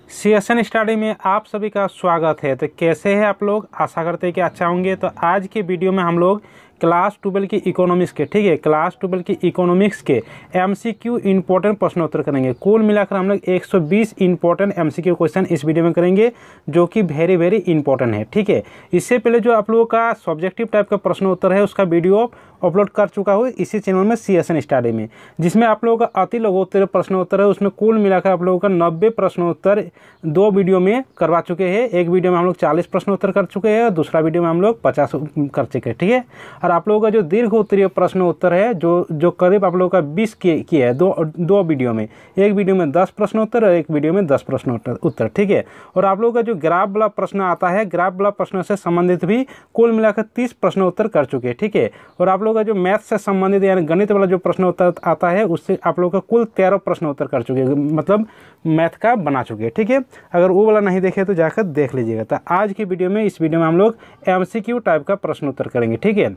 CSN study में आप सभी का स्वागत है। तो कैसे हैं आप लोग? आशा करते हैं कि अच्छा होंगे। तो आज के वीडियो में हम लोग क्लास 12 की इकोनॉमिक्स के क्लास 12 की इकोनॉमिक्स के एमसीक्यू इंपॉर्टेंट प्रश्नोत्तर करेंगे। कुल मिलाकर हम लोग 120 इंपॉर्टेंट एमसीक्यू क्वेश्चन इस वीडियो में करेंगे, जो कि वेरी वेरी इंपॉर्टेंट है। ठीक है, इससे पहले जो आप लोगों का सब्जेक्टिव टाइप का प्रश्नोत्तर है उसका वीडियो अपलोड कर चुका हूँ इसी चैनल में सीएसएन स्टडी में, जिसमें आप लोगों का अति लघुत्तर प्रश्नोत्तर है। उसमें कुल मिलाकर आप लोगों का 90 प्रश्नोत्तर 2 वीडियो में करवा चुके हैं। एक वीडियो में हम लोग 40 प्रश्नोत्तर कर चुके हैं और दूसरा वीडियो में हम लोग 50 कर चुके हैं। ठीक है, और आप लोगों का जो दीर्घ उत्तरीय प्रश्नोत्तर है जो करीब आप लोगों का 20 की है दो वीडियो में। एक वीडियो में 10 प्रश्नोत्तर और एक वीडियो में 10 प्रश्नोत्तर। ठीक है, और आप लोगों का जो ग्राफ वाला प्रश्न आता है, ग्राफ वाला प्रश्न से संबंधित भी कुल मिलाकर 30 प्रश्नोत्तर कर चुके हैं। ठीक है, और आप लोगों का जो मैथ से संबंधित यानी गणित वाला जो प्रश्न उत्तर आता है उससे आप लोगों का कुल 13 प्रश्न उत्तर कर चुके हैं, मतलब मैथ का बना चुके हैं। ठीक है, अगर वो वाला नहीं देखे तो जाकर देख लीजिएगा। तो आज की वीडियो में इस वीडियो में हम लोग एमसीक्यू टाइप का प्रश्न उत्तर करेंगे। ठीक है,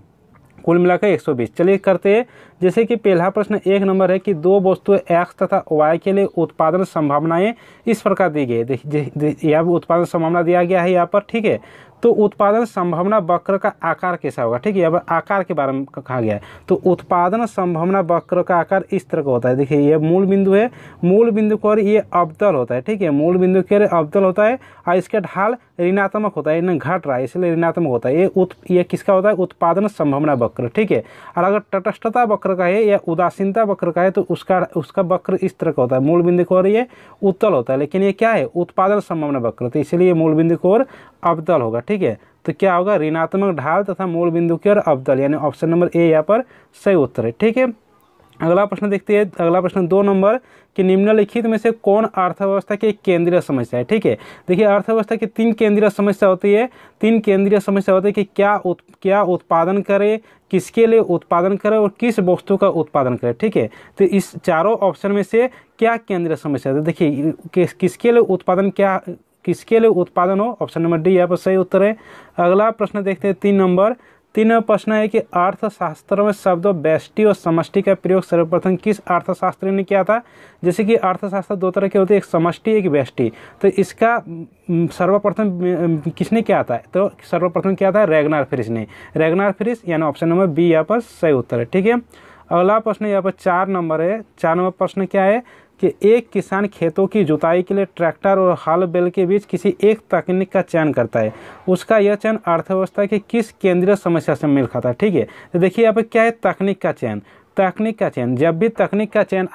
कुल मिलाकर 120। चलिए करते हैं। जैसे कि पहला प्रश्न 1 नंबर है कि दो वस्तुएं एक्स तथा वाई के लिए उत्पादन संभावनाएं इस प्रकार दी गई है। यहाँ उत्पादन संभावना दिया गया है यहाँ पर। ठीक है, तो उत्पादन संभावना वक्र का आकार कैसा होगा? ठीक है, यहाँ पर आकार के बारे में कहा गया है। तो उत्पादन संभावना वक्र का आकार इस तरह का होता है। देखिए, ये मूल बिंदु है, मूल बिंदु पर ये अवतल होता है। ठीक है, मूल बिंदु के अवतल होता है और इसका ढाल ऋणात्मक होता है, घट रहा है इसलिए ऋणात्मक होता है। ये किसका होता है? उत्पादन संभावना वक्र। ठीक है, और अगर तटस्थता वक्र का है या उदासीनता वक्र का है तो उसका वक्र इस तरह का होता है। मूल बिंदु की ओर ये उत्तल होता है, लेकिन ये क्या है? उत्पादन संभावना वक्र, तो इसलिए मूल बिंदु की ओर अवतल होगा। ठीक है, तो क्या होगा? ऋणात्मक ढाल तथा मूल बिंदु की ओर अवतल, यानी ऑप्शन नंबर ए यहाँ पर सही उत्तर है। ठीक है, अगला प्रश्न देखते हैं। अगला प्रश्न 2 नंबर कि निम्नलिखित में से कौन अर्थव्यवस्था की केंद्रीय समस्या है? ठीक है, देखिए अर्थव्यवस्था की 3 केंद्रीय समस्या होती है। 3 केंद्रीय समस्या होती है कि क्या उत्पादन करे, किसके लिए उत्पादन करे और किस वस्तु का उत्पादन करे। ठीक है, तो इस चारों ऑप्शन में से क्या केंद्रीय समस्या है? देखिए किसके लिए उत्पादन हो, ऑप्शन नंबर डी यहाँ पर सही उत्तर है। अगला प्रश्न देखते हैं 3 नंबर। 3 प्रश्न है कि अर्थशास्त्र में शब्दों व्यष्टि और समष्टि का प्रयोग सर्वप्रथम किस अर्थशास्त्री ने किया था? जैसे कि अर्थशास्त्र 2 तरह के होते हैं, एक समष्टि एक व्यष्टि। तो इसका सर्वप्रथम किसने किया था? तो सर्वप्रथम किया था रैगनार फ्रिश ने। रैगनार फ्रिश यानी ऑप्शन नंबर बी यहाँ पर सही उत्तर है। ठीक है, अगला प्रश्न यहाँ पर 4 नंबर है। 4 नंबर प्रश्न क्या है कि एक किसान खेतों की जुताई के लिए ट्रैक्टर और हल बैल के बीच किसी एक तकनीक का चयन करता है। उसका यह चयन अर्थव्यवस्था की किस केंद्रीय समस्या से मेल खाता है? ठीक है, तो देखिए यहाँ पर क्या है? तकनीक का चयन। तकनीक का चयन, जब भी तकनीक का चयन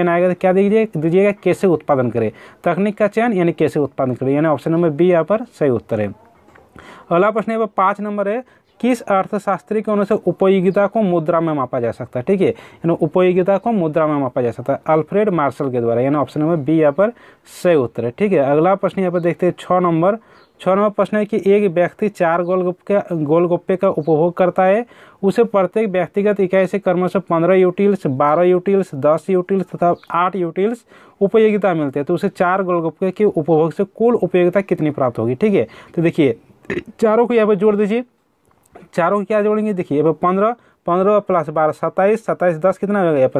आएगा तो क्या दीजिएगा? कैसे उत्पादन करे। तकनीक का चयन यानी कैसे उत्पादन करे, यानी ऑप्शन नंबर बी यहाँ पर सही उत्तर है। अगला प्रश्न यहाँ पर 5 नंबर है, किस अर्थशास्त्री के अनुसार उपयोगिता को मुद्रा में मापा जा सकता है? ठीक है, यानी उपयोगिता को मुद्रा में मापा जा सकता है अल्फ्रेड मार्शल के द्वारा, यानी ऑप्शन नंबर बी यहाँ पर सही उत्तर है। ठीक है, अगला प्रश्न यहाँ पर देखते हैं 6 नंबर। 6 नंबर प्रश्न है कि एक व्यक्ति 4 गोलगप्पे का उपभोग करता है। उसे प्रत्येक व्यक्तिगत इकाई से क्रमशः 15 यूटिल्स, 12 यूटिल्स, 10 यूटिल्स तथा 8 यूटिल्स उपयोगिता मिलते हैं। तो उसे 4 गोलगप्पे के उपभोग से कुल उपयोगिता कितनी प्राप्त होगी? ठीक है, तो देखिए चारों को यहाँ पर जोड़ दीजिए। चारों क्या जोड़ेंगे? देखिए 15 प्लस 12 27, 27 10 कितना हो जाएगा? यहाँ पर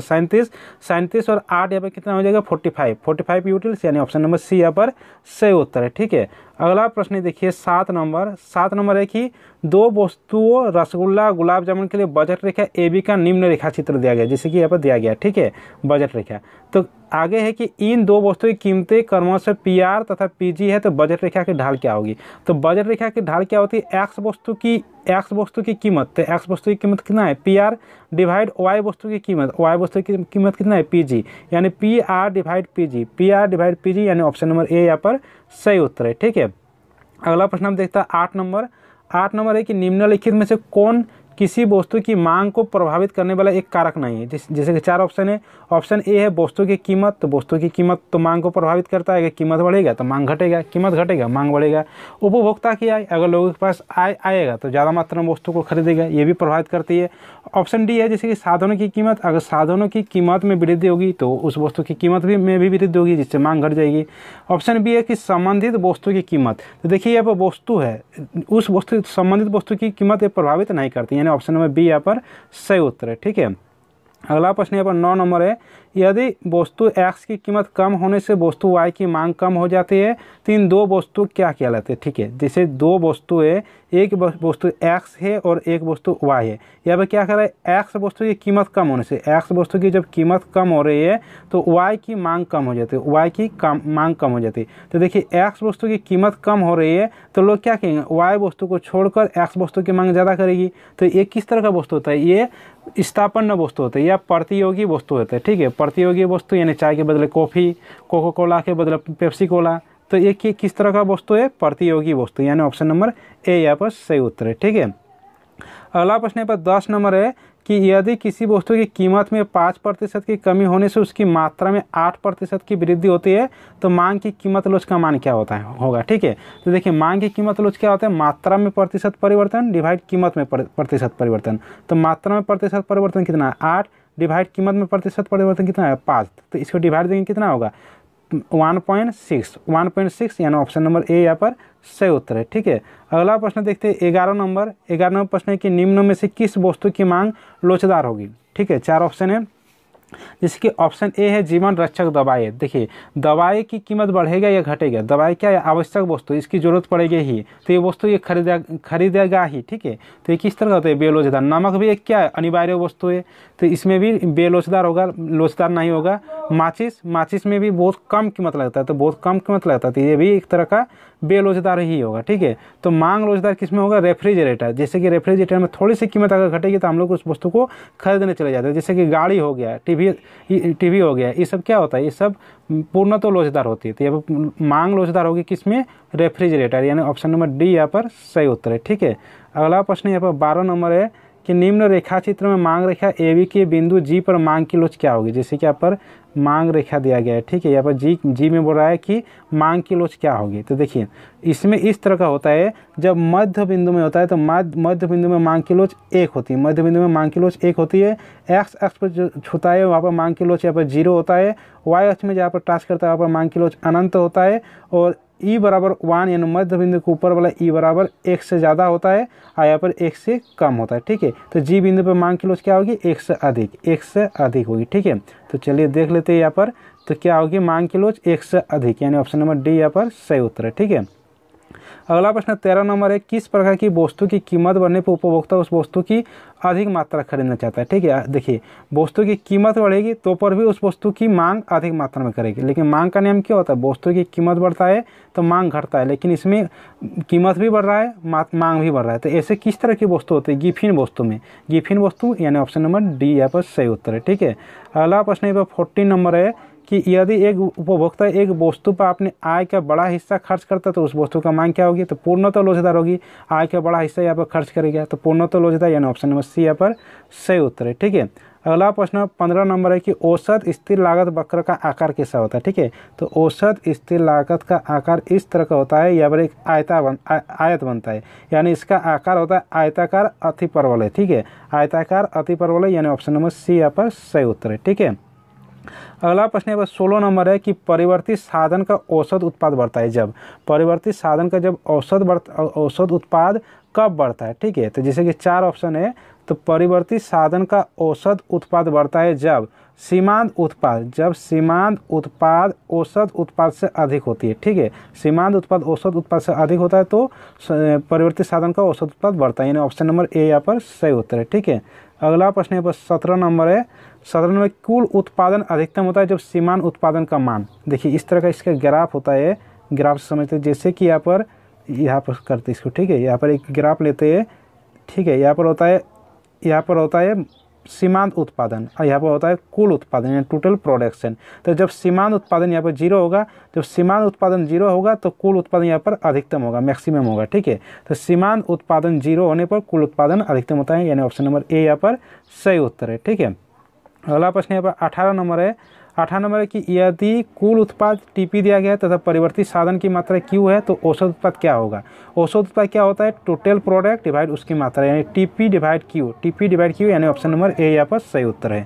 37 और 8 यहाँ पर कितना हो जाएगा? 45 यूटिल्स, यानी ऑप्शन नंबर सी यहाँ पर सही उत्तर है। ठीक है, अगला प्रश्न देखिए 7 नंबर। 7 नंबर है कि 2 वस्तुओं रसगुल्ला गुलाब जामुन के लिए बजट रेखा AB का निम्न रेखा चित्र दिया गया, जैसे कि यहाँ पर दिया गया। ठीक है, बजट रेखा। तो आगे है कि इन 2 वस्तुओं की कीमतें क्रमशः PR तथा PG है, तो बजट रेखा की ढाल क्या होगी? तो बजट रेखा की ढाल क्या होती है? एक्स वस्तु की कीमत, तो एक्स वस्तु की कीमत कितना है? PR डिवाइड वाई वस्तु की कीमत कितना है? PG, यानी PR डिवाइड PG, यानी ऑप्शन नंबर ए यहाँ पर सही उत्तर है। ठीक है, अगला प्रश्न हम देखते हैं 8 नंबर। 8 नंबर है कि निम्नलिखित में से कौन किसी वस्तु की मांग को प्रभावित करने वाला एक कारक नहीं है? जैसे कि 4 ऑप्शन है। ऑप्शन ए है वस्तु की कीमत, तो वस्तु की कीमत तो मांग को प्रभावित करता है। कीमत बढ़ेगा तो मांग घटेगा, कीमत घटेगा मांग बढ़ेगा। उपभोक्ता की आय, अगर लोगों के पास आय आएगा तो ज़्यादा मात्रा में वस्तु को खरीदेगा, ये भी प्रभावित करती है। ऑप्शन डी है जैसे कि साधनों की कीमत, अगर साधनों की कीमत में वृद्धि होगी तो उस वस्तु की कीमत में भी वृद्धि होगी, जिससे मांग घट जाएगी। ऑप्शन बी है कि संबंधित वस्तु की कीमत, तो देखिए यहाँ पर वस्तु है, उस वस्तु संबंधित वस्तु की कीमत प्रभावित नहीं करती, यानी ऑप्शन नंबर बी यहाँ पर सही उत्तर है। ठीक है, अगला प्रश्न यहाँ पर 9 नंबर है, यदि वस्तु X की कीमत कम होने से वस्तु Y की मांग कम हो जाती है तो इन दो वस्तु क्या कहलाते हैं। ठीक है, जैसे दो वस्तु है, एक वस्तु X है और एक वस्तु Y है। यहाँ पर क्या कर रहा है, X वस्तु की कीमत कम होने से, X वस्तु की जब कीमत कम हो रही है तो Y की मांग कम हो जाती है, Y की मांग कम हो जाती है। तो देखिए X वस्तु की कीमत कम हो रही है तो लोग क्या कहेंगे, Y वस्तु को छोड़कर X वस्तु की मांग ज़्यादा करेगी। तो ये किस तरह का वस्तु होता है, ये स्थापन्न वस्तु होते हैं या प्रतियोगी वस्तु होते हैं। ठीक है, प्रतियोगी वस्तु यानी चाय के बदले कॉफ़ी, कोको कोला के बदले पेप्सी कोला, तो ये किस तरह का वस्तु है, प्रतियोगी वस्तु, यानी ऑप्शन नंबर ए यहाँ पर सही उत्तर है। ठीक है, अगला प्रश्न पर 10 नंबर है कि यदि किसी वस्तु की कीमत में 5% की कमी होने से उसकी मात्रा में 8% की वृद्धि होती है तो मांग की कीमत लोच का मान क्या होता है होगा। ठीक है, तो देखिए मांग की कीमत लोच क्या होता है, मात्रा में प्रतिशत परिवर्तन डिवाइड कीमत में प्रतिशत परिवर्तन। तो मात्रा में प्रतिशत परिवर्तन कितना है 8, डिवाइड कीमत में प्रतिशत परिवर्तन कितना है 5, तो इसको डिवाइड देंगे कितना होगा 1.6 यानी ऑप्शन नंबर ए यहाँ पर सही उत्तर है। ठीक है, अगला प्रश्न देखते हैं 11 नंबर। 11वां प्रश्न है कि निम्न में से किस वस्तु की मांग लोचदार होगी। ठीक है, 4 ऑप्शन है, जैसे कि ऑप्शन ए है जीवन रक्षक दवाई। देखिए दवाई की कीमत बढ़ेगा या घटेगा, दवाई क्या है आवश्यक वस्तु, इसकी जरूरत पड़ेगी ही, तो ये वस्तु ये खरीदेगा ही। ठीक है, तो ये किस तरह का होता है बेलोचदार। नमक भी एक क्या है अनिवार्य वस्तु है, तो इसमें भी बेलोचदार होगा, लोचदार नहीं होगा। माचिस में भी बहुत कम कीमत लगता है, तो बहुत कम कीमत लगता है, तो ये भी एक तरह का बेलोचदार ही होगा। ठीक है, तो मांग लोचदार किसमें होगा, रेफ्रिजरेटर। जैसे कि रेफ्रिजरेटर में थोड़ी सी कीमत अगर घटेगी तो हम लोग उस वस्तु को खरीदने चले जाते हैं। जैसे कि गाड़ी हो गया, टीवी हो गया, ये सब क्या होता है, ये सब पूर्ण तो लोचदार होती है। तो यहाँ पर मांग लोचदार होगी किसमें, रेफ्रिजरेटर, यानी ऑप्शन नंबर डी यहाँ पर सही उत्तर है। ठीक है, अगला प्रश्न यहाँ पर 12 नंबर है कि निम्न रेखा चित्र में मांग रेखा AB के बिंदु G पर मांग की लोच क्या होगी। जैसे कि यहाँ पर मांग रेखा दिया गया है। ठीक है, यहाँ पर जी में बोल रहा है कि मांग की लोच क्या होगी। तो देखिए इसमें इस तरह का होता है, जब मध्य बिंदु में होता है तो मध्य बिंदु में मांग की लोच 1 होती है, मध्य बिंदु में मांग की लोच 1 होती है। एक्स अक्ष पर जो छूता है वहाँ पर मांग की लोच यहाँ पर 0 होता है। वाई अक्ष में जहाँ पर टच करता है वहाँ पर मांग की लोच अनंत होता है। और ई बराबर 1 यानी मध्य बिंदु के ऊपर वाला ई बराबर 1 से ज़्यादा होता है और यहाँ पर 1 से कम होता है। ठीक है, तो जी बिंदु पर मांग की लोच क्या होगी, 1 से अधिक होगी। ठीक है, तो चलिए देख लेते हैं यहाँ पर, तो क्या होगी मांग की लोच 1 से अधिक, यानी ऑप्शन नंबर डी यहाँ पर सही उत्तर है। ठीक है, अगला प्रश्न 13 नंबर है, किस प्रकार की वस्तु की कीमत बढ़ने पर उपभोक्ता उस वस्तु की अधिक मात्रा खरीदना चाहता है। ठीक है, देखिए वस्तु की कीमत बढ़ेगी तो पर भी उस वस्तु की मांग अधिक मात्रा में करेगी। लेकिन मांग का नियम क्या होता है, वस्तु की कीमत बढ़ता है तो मांग घटता है, लेकिन इसमें कीमत भी बढ़ रहा है मांग भी बढ़ रहा है। तो ऐसे किस तरह की वस्तु होती है, गिफिन वस्तु में, गिफिन वस्तु, यानी ऑप्शन नंबर डी यहाँ पर सही उत्तर है। ठीक है, अगला प्रश्न यहाँ पर 14 नंबर है कि यदि एक उपभोक्ता एक वस्तु पर अपने आय का बड़ा हिस्सा खर्च करता है तो उस वस्तु का मांग क्या होगी, तो पूर्णतः लोचदार होगी। आय का बड़ा हिस्सा यहाँ पर खर्च करेगा तो पूर्णतः लोचदार, यानी ऑप्शन नंबर सी यहाँ पर सही उत्तर है। ठीक है, अगला प्रश्न 15 नंबर है कि औसत स्थिर लागत वक्र का आकार कैसा होता है। ठीक है, तो औसत स्थिर लागत का आकार इस तरह का होता है, यहाँ पर एक आयत बनता है, यानी इसका आकार होता है आयताकार अतिपरवलय है। ठीक है, आयताकार अतिपरवलय, यानी ऑप्शन नंबर सी यहाँ पर सही उत्तर है। ठीक है, अगला प्रश्न यहाँ पर 16 नंबर है कि परिवर्तित साधन का औसत उत्पाद बढ़ता है जब, परिवर्तित साधन का जब औसत उत्पाद कब बढ़ता है। ठीक है, तो जैसे कि 4 ऑप्शन है, तो परिवर्तित साधन का औसत उत्पाद बढ़ता है जब सीमांत उत्पाद औसत उत्पाद से अधिक होती है। ठीक है, सीमांत उत्पाद औसत उत्पाद से अधिक होता है तो परिवर्तित साधन का औसत उत्पाद बढ़ता है, यानी ऑप्शन नंबर ए यहाँ पर सही उत्तर है। ठीक है, अगला प्रश्न यहाँ पर 17 नंबर है, 17 नंबर कुल उत्पादन अधिकतम होता है जब सीमांत उत्पादन का मान, देखिए इस तरह का इसका ग्राफ होता है, ग्राफ समझते हैं, जैसे कि यहाँ पर करते इसको। ठीक है, यहाँ पर एक ग्राफ लेते हैं। ठीक है, यहाँ पर होता है सीमांत उत्पादन और यहाँ पर होता है कुल उत्पादन, यानी टोटल प्रोडक्शन। तो जब सीमांत उत्पादन यहाँ पर 0 होगा, जब सीमांत उत्पादन 0 होगा तो कुल उत्पादन यहाँ पर अधिकतम होगा, मैक्सिमम होगा। ठीक है, तो सीमांत उत्पादन 0 होने पर कुल उत्पादन अधिकतम होता है, यानी ऑप्शन नंबर ए यहाँ पर सही उत्तर है। ठीक है, अगला प्रश्न यहाँ पर 18 नंबर है, 18 नंबर है कि यदि कुल उत्पाद टीपी दिया गया है तथा परिवर्तित साधन की मात्रा क्यू है तो औसत उत्पाद क्या होगा। औसत उत्पाद क्या होता है, टोटल प्रोडक्ट डिवाइड उसकी मात्रा, यानी टीपी डिवाइड क्यू, यानी ऑप्शन नंबर ए यहाँ पर सही उत्तर है।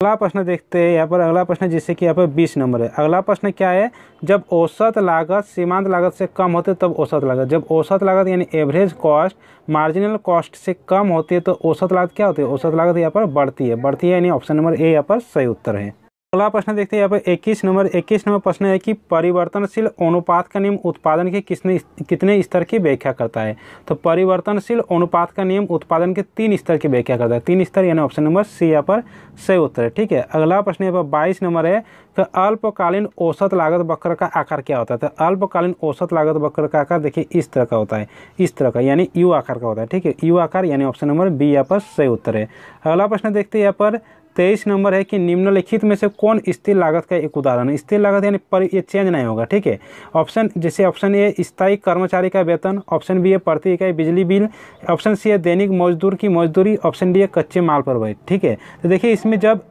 अगला प्रश्न देखते हैं यहाँ पर। अगला प्रश्न जिससे कि यहाँ पर 20 नंबर है। अगला प्रश्न क्या है, जब औसत लागत सीमांत लागत से कम होती है तब औसत लागत, जब औसत लागत यानी एवरेज कॉस्ट मार्जिनल कॉस्ट से कम होती है तो औसत लागत क्या होती है, औसत लागत यहाँ पर बढ़ती है यानी ऑप्शन नंबर ए यहाँ पर सही उत्तर है। अगला प्रश्न देखते हैं यहाँ पर 21 नंबर प्रश्न है कि परिवर्तनशील अनुपात का नियम उत्पादन के कितने स्तर की व्याख्या करता है। तो परिवर्तनशील अनुपात का नियम उत्पादन के 3 स्तर की व्याख्या करता है, 3 स्तर यानी ऑप्शन नंबर सी यहाँ पर सही उत्तर है। ठीक है, अगला प्रश्न यहाँ पर 22 नंबर है। तो अल्पकालीन औसत लागत वक्र का आकार क्या होता है। तो अल्पकालीन औसत लागत वक्र का आकार देखिए इस तरह का होता है, इस तरह का यानी यू आकार का होता है। ठीक है, यू आकार यानी ऑप्शन नंबर बी यहाँ पर सही उत्तर है। अगला प्रश्न देखते हैं यहाँ पर 23 नंबर है कि निम्नलिखित में से कौन स्थिर लागत का एक उदाहरण है। स्थिर लागत यानी पर ये चेंज नहीं होगा। ठीक है, ऑप्शन जैसे ऑप्शन ए स्थायी कर्मचारी का वेतन, ऑप्शन बी है प्रति इकाई बिजली बिल, ऑप्शन सी है दैनिक मजदूर की मजदूरी, ऑप्शन डी है कच्चे माल पर व्यय। ठीक है, तो देखिए इसमें जब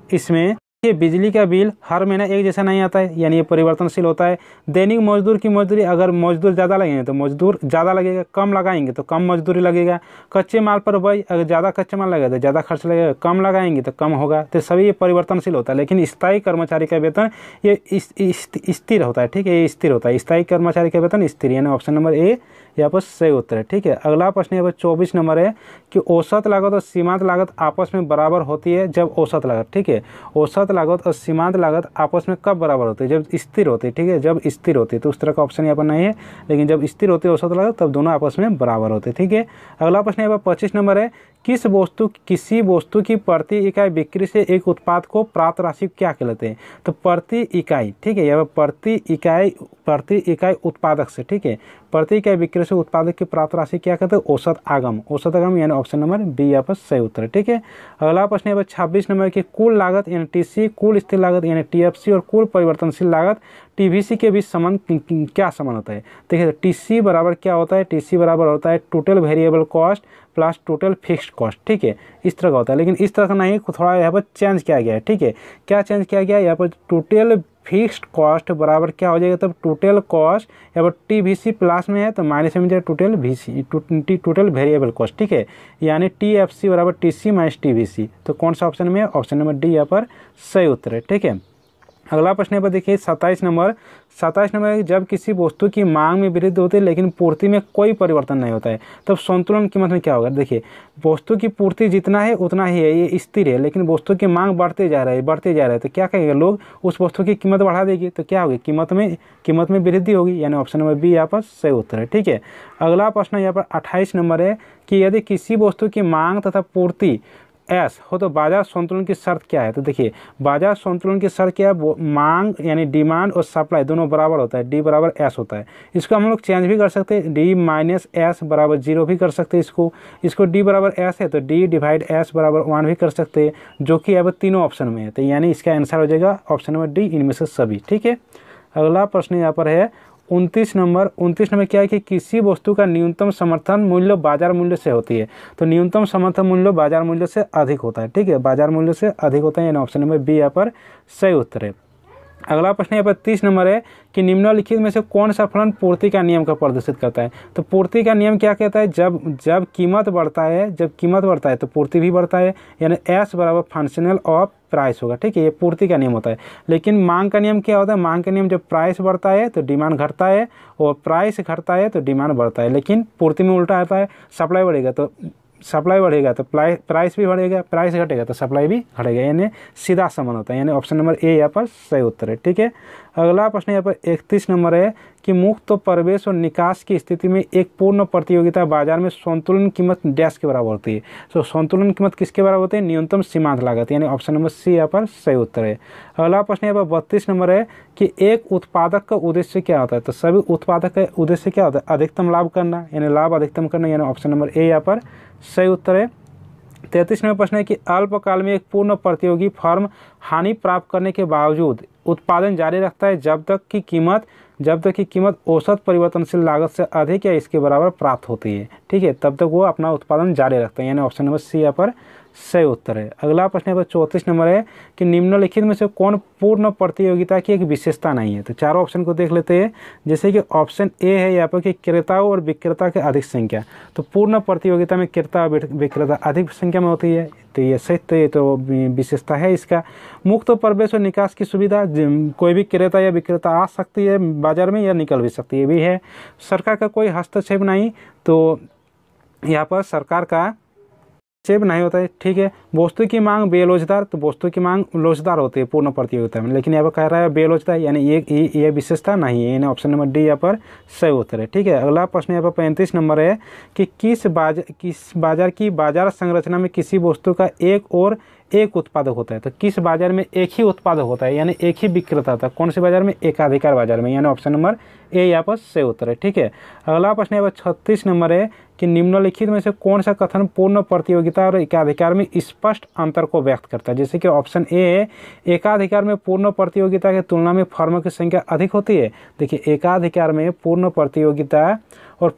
इसमें ये बिजली का बिल हर महीना एक जैसा नहीं आता है यानी ये परिवर्तनशील होता है। दैनिक मजदूर की मजदूरी, अगर मजदूर ज़्यादा लगेंगे तो मजदूर ज़्यादा लगेगा, कम लगाएंगे तो कम मजदूरी लगेगा। कच्चे माल पर व्यय, अगर ज़्यादा कच्चे माल लगेगा तो ज़्यादा खर्च लगेगा, कम लगाएंगे तो कम होगा। तो सभी ये परिवर्तनशील होता है। लेकिन स्थायी कर्मचारी का वेतन ये स्थिर होता है। ठीक है, ये स्थिर होता है। स्थायी कर्मचारी का वेतन स्थिर यानी ऑप्शन नंबर ए यहाँ पर सही उत्तर है। ठीक है, अगला प्रश्न यहाँ पर 24 नंबर है कि औसत लागत और सीमांत लागत आपस में बराबर होती है जब औसत लागत, ठीक है, औसत लागत और सीमांत लागत आपस में कब बराबर होती है, जब स्थिर होती है। ठीक है, जब स्थिर होती है तो उस तरह का ऑप्शन यहाँ पर नहीं है, लेकिन जब स्थिर होती है औसत लागत तब दोनों आपस में बराबर होते हैं। ठीक है, अगला प्रश्न यहाँ पर 25 नंबर है, किसी वस्तु की प्रति इकाई बिक्री से एक उत्पाद को प्राप्त राशि क्या कहलाते हैं। तो प्रति इकाई, ठीक है, यहाँ पर प्रति इकाई उत्पादक से, ठीक है, प्रति इकाई बिक्री से उत्पादक की प्राप्त राशि क्या कहते हैं, औसत आगम यानी ऑप्शन नंबर बी यहाँ पर सही उत्तर है। ठीक है, अगला प्रश्न यहाँ पर 26 नंबर की कुल लागत यानी टीसी, कुल स्थिर लागत यानी टीएफसी और कुल परिवर्तनशील लागत टीवीसी के बीच संबंध क्या संबंध होता है। देखिए टीसी बराबर क्या होता है, टीसी बराबर होता है total variable cost plus total fixed cost. ठीक है, इस तरह का होता है, लेकिन इस तरह का नहीं, थोड़ा यहाँ पर चेंज किया गया है। ठीक है, क्या चेंज किया गया है, यहाँ पर टोटल फिक्स्ड कॉस्ट बराबर क्या हो जाएगा, तब टोटल कॉस्ट यहाँ पर टीवीसी प्लस में है तो माइनस में जाएगा total VC, total variable cost. ठीक है, यानी टीएफसी बराबर टीसी माइनस टीवीसी। तो कौन सा ऑप्शन में है, ऑप्शन नंबर डी यहाँ पर सही उत्तर है। ठीक है, अगला प्रश्न यहाँ पर देखिए 27 नंबर जब किसी वस्तु की मांग में वृद्धि होती है लेकिन पूर्ति में कोई परिवर्तन नहीं होता है तब संतुलन कीमत में क्या होगा। देखिए वस्तु की पूर्ति जितना है उतना ही है, ये स्थिर है, लेकिन वस्तु की मांग बढ़ते जा रहा है तो क्या कहेगा, लोग उस वस्तु की कीमत बढ़ा देगी तो क्या होगी, कीमत में वृद्धि होगी, यानी ऑप्शन नंबर बी यहाँ पर सही उत्तर है। ठीक है, अगला प्रश्न यहाँ पर 28 नंबर है कि यदि किसी वस्तु की मांग तथा पूर्ति एस हो तो बाजार संतुलन की शर्त क्या है। तो देखिए बाजार संतुलन की शर्त क्या है, मांग यानी डिमांड और सप्लाई दोनों बराबर होता है, डी बराबर एस होता है। इसको हम लोग चेंज भी कर सकते हैं, डी माइनस एस बराबर 0 भी कर सकते हैं, इसको डी बराबर एस है तो डी डिवाइड एस बराबर 1 भी कर सकते हैं, जो कि अब तीनों ऑप्शन में है। तो यानी इसका आंसर हो जाएगा ऑप्शन नंबर डी, इनमें से सभी। ठीक है, अगला प्रश्न यहाँ पर है 29 नंबर क्या है कि किसी वस्तु का न्यूनतम समर्थन मूल्य बाजार मूल्य से होती है। तो न्यूनतम समर्थन मूल्य बाजार मूल्य से अधिक होता है। ठीक है, बाजार मूल्य से अधिक होता है, यानी ऑप्शन नंबर बी यहाँ पर सही उत्तर है। अगला प्रश्न यहाँ पर 30 नंबर है कि निम्नलिखित में से कौन सा फलन पूर्ति का नियम का प्रदर्शित करता है। तो पूर्ति का नियम क्या कहता है, जब कीमत बढ़ता है तो पूर्ति भी बढ़ता है, यानी एस बराबर फंक्शनल ऑफ प्राइस होगा। ठीक है, ये पूर्ति का नियम होता है। लेकिन मांग का नियम क्या होता है, मांग का नियम जब प्राइस बढ़ता है तो डिमांड घटता है और प्राइस घटता है तो डिमांड बढ़ता है। लेकिन पूर्ति में उल्टा आता है, सप्लाई बढ़ेगा तो प्राइस भी बढ़ेगा, प्राइस घटेगा तो सप्लाई भी घटेगा, यानी सीधा संबंध होता है, यानी ऑप्शन नंबर ए यहाँ पर सही उत्तर है। ठीक है, अगला प्रश्न यहाँ पर 31 नंबर है कि मुक्त प्रवेश और निकास की स्थिति में एक पूर्ण प्रतियोगिता बाजार में संतुलन कीमत डैश के बराबर होती है। तो संतुलन कीमत किसके बराबर होती है, न्यूनतम सीमांत लागत, यानी ऑप्शन नंबर सी यहाँ पर सही उत्तर है। अगला प्रश्न यहाँ पर 32 नंबर है कि एक उत्पादक का उद्देश्य क्या होता है। तो सभी उत्पादक का उद्देश्य क्या होता है, अधिकतम लाभ करना, यानी लाभ अधिकतम करना, यानी ऑप्शन नंबर ए यहाँ पर सही उत्तर है। 33 नंबर प्रश्न है कि अल्पकाल में एक पूर्ण प्रतियोगी फर्म हानि प्राप्त करने के बावजूद उत्पादन जारी रखता है जब तक कि कीमत औसत परिवर्तनशील लागत से अधिक या इसके बराबर प्राप्त होती है। ठीक है, तब तक वो अपना उत्पादन जारी रखता है, यानी ऑप्शन नंबर सी यहाँ पर सही उत्तर है। अगला प्रश्न यहाँ पर 34 नंबर है कि निम्नलिखित में से कौन पूर्ण प्रतियोगिता की एक विशेषता नहीं है। तो चारों ऑप्शन को देख लेते हैं। जैसे कि ऑप्शन ए है यहाँ पर कि क्रेताओं और विक्रेता की अधिक संख्या। तो पूर्ण प्रतियोगिता में क्रेता और विक्रेता अधिक संख्या में होती है, तो ये सही तो विशेषता है इसका। मुक्त प्रवेश और निकास की सुविधा, कोई भी क्रेता या विक्रेता आ सकती है बाजार में या निकल भी सकती है, भी है। सरकार का कोई हस्तक्षेप नहीं, तो यहाँ पर सरकार का हस्तक्षेप नहीं होता है, ठीक है। वस्तु की मांग बेलोजदार, तो वस्तु की मांग लोजदार होती है पूर्ण प्रतियोगिता में, लेकिन यहाँ पर कह रहा है बेलोजदार, यानी ये विशेषता नहीं है, यानी ऑप्शन नंबर डी यहाँ पर सही उत्तर है, ठीक है। अगला प्रश्न यहाँ पर 35 नंबर है कि किस बाजार की बाजार संरचना में किसी वस्तु का एक उत्पादक होता है। तो किस बाजार में एक ही उत्पादक होता है, यानी एक ही विक्रेता होता है। कौन से बाजार में? एकाधिकार बाजार में, यानी ऑप्शन नंबर ए यहाँ पर सही उत्तर है, ठीक है। अगला प्रश्न यहाँ पर 36 नंबर है कि निम्नलिखित में से कौन सा कथन पूर्ण प्रतियोगिता और एकाधिकार में स्पष्ट अंतर को व्यक्त करता है। जैसे कि ऑप्शन ए है, एकाधिकार में पूर्ण प्रतियोगिता की तुलना में फर्मों की संख्या अधिक होती है। देखिए, एकाधिकार में पूर्ण प्रतियोगिता और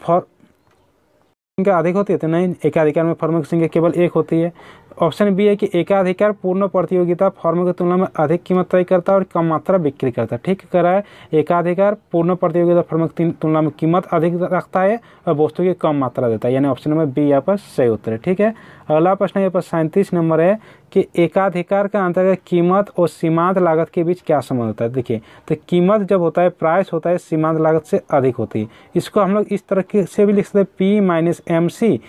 संख्या अधिक होती है, तो नहीं, एकाधिकार में फर्मों की संख्या केवल एक होती है। ऑप्शन बी है कि एकाधिकार पूर्ण प्रतियोगिता फर्मों की तुलना में अधिक कीमत तय करता है और कम मात्रा बिक्री करता है, ठीक कह रहा है। एकाधिकार पूर्ण प्रतियोगिता फर्मों की तुलना में कीमत अधिक रखता है और वस्तु की कम मात्रा देता है, यानी ऑप्शन नंबर बी यहाँ पर सही उत्तर है, ठीक है। अगला प्रश्न यहाँ पर 37 नंबर है कि एकाधिकार के अंतर्गत कीमत और सीमांत लागत के बीच क्या संबंध होता है। देखिए, तो कीमत जब होता है, प्राइस होता है, सीमांत लागत से अधिक होती है। इसको हम लोग इस तरह से भी लिख सकते हैं, P minus M C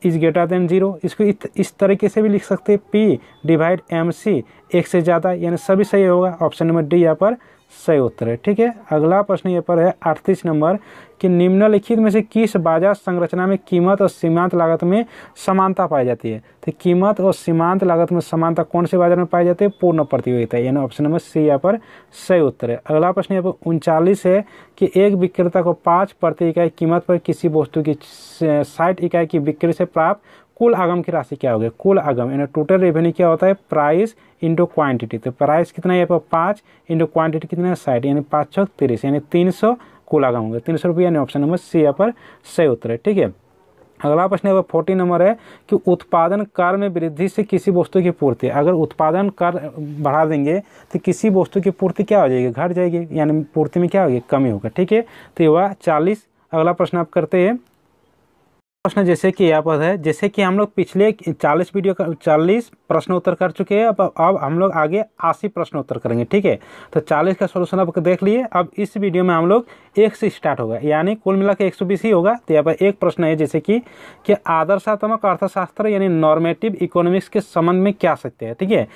is greater than 0। इसको इस तरीके से भी लिख सकते हैं, पी डिवाइड एम सी एक से ज़्यादा, यानी सभी सही होगा। ऑप्शन नंबर डी यहाँ पर सही उत्तर है, ठीक है। अगला प्रश्न यहाँ पर है 38 नंबर कि निम्नलिखित में से किस बाजार संरचना में कीमत और सीमांत लागत में समानता पाई जाती है। तो कीमत और सीमांत लागत में समानता कौन से बाजार में पाई जाती है? पूर्ण प्रतियोगिता, यानी ऑप्शन नंबर सी यहाँ पर सही उत्तर है। अगला प्रश्न यहाँ पर 39 है कि एक विक्रेता को 5 प्रति इकाई कीमत पर किसी वस्तु की 60 इकाई की बिक्री से प्राप्त कुल आगम की राशि क्या होगी। कुल आगम यानी टोटल रेवेन्यू क्या होता है? Price into quantity. तो प्राइस कितना है यहाँ पर 5 इंटू क्वांटिटी कितना है 60, यानी 5 6 30, यानी 300 कुल आगम होंगे, 300 रुपये, यानी ऑप्शन नंबर सी यहाँ पर सही उत्तर है, ठीक है। अगला प्रश्न यहाँ पर 40 नंबर है कि उत्पादन कर में वृद्धि से किसी वस्तु की पूर्ति, अगर उत्पादन कर बढ़ा देंगे तो किसी वस्तु की पूर्ति क्या हो जाएगी? घट जाएगी, यानी पूर्ति में क्या होगी? कमी होगा, ठीक है। तो यह 40। अगला प्रश्न आप करते हैं प्रश्न जैसे कि यहाँ पर है, जैसे कि हम लोग पिछले 40 प्रश्न उत्तर कर चुके हैं, अब हम लोग आगे 80 प्रश्न उत्तर करेंगे, ठीक है। तो 40 का सोल्यूशन आप देख लिए। अब इस वीडियो में हम लोग 1 से स्टार्ट होगा, यानी कुल मिला के 120 ही होगा। तो यहाँ पर एक प्रश्न है जैसे कि आदर्शात्मक अर्थशास्त्र यानी नॉर्मेटिव इकोनॉमिक्स के संबंध में क्या सत्य है, ठीक है।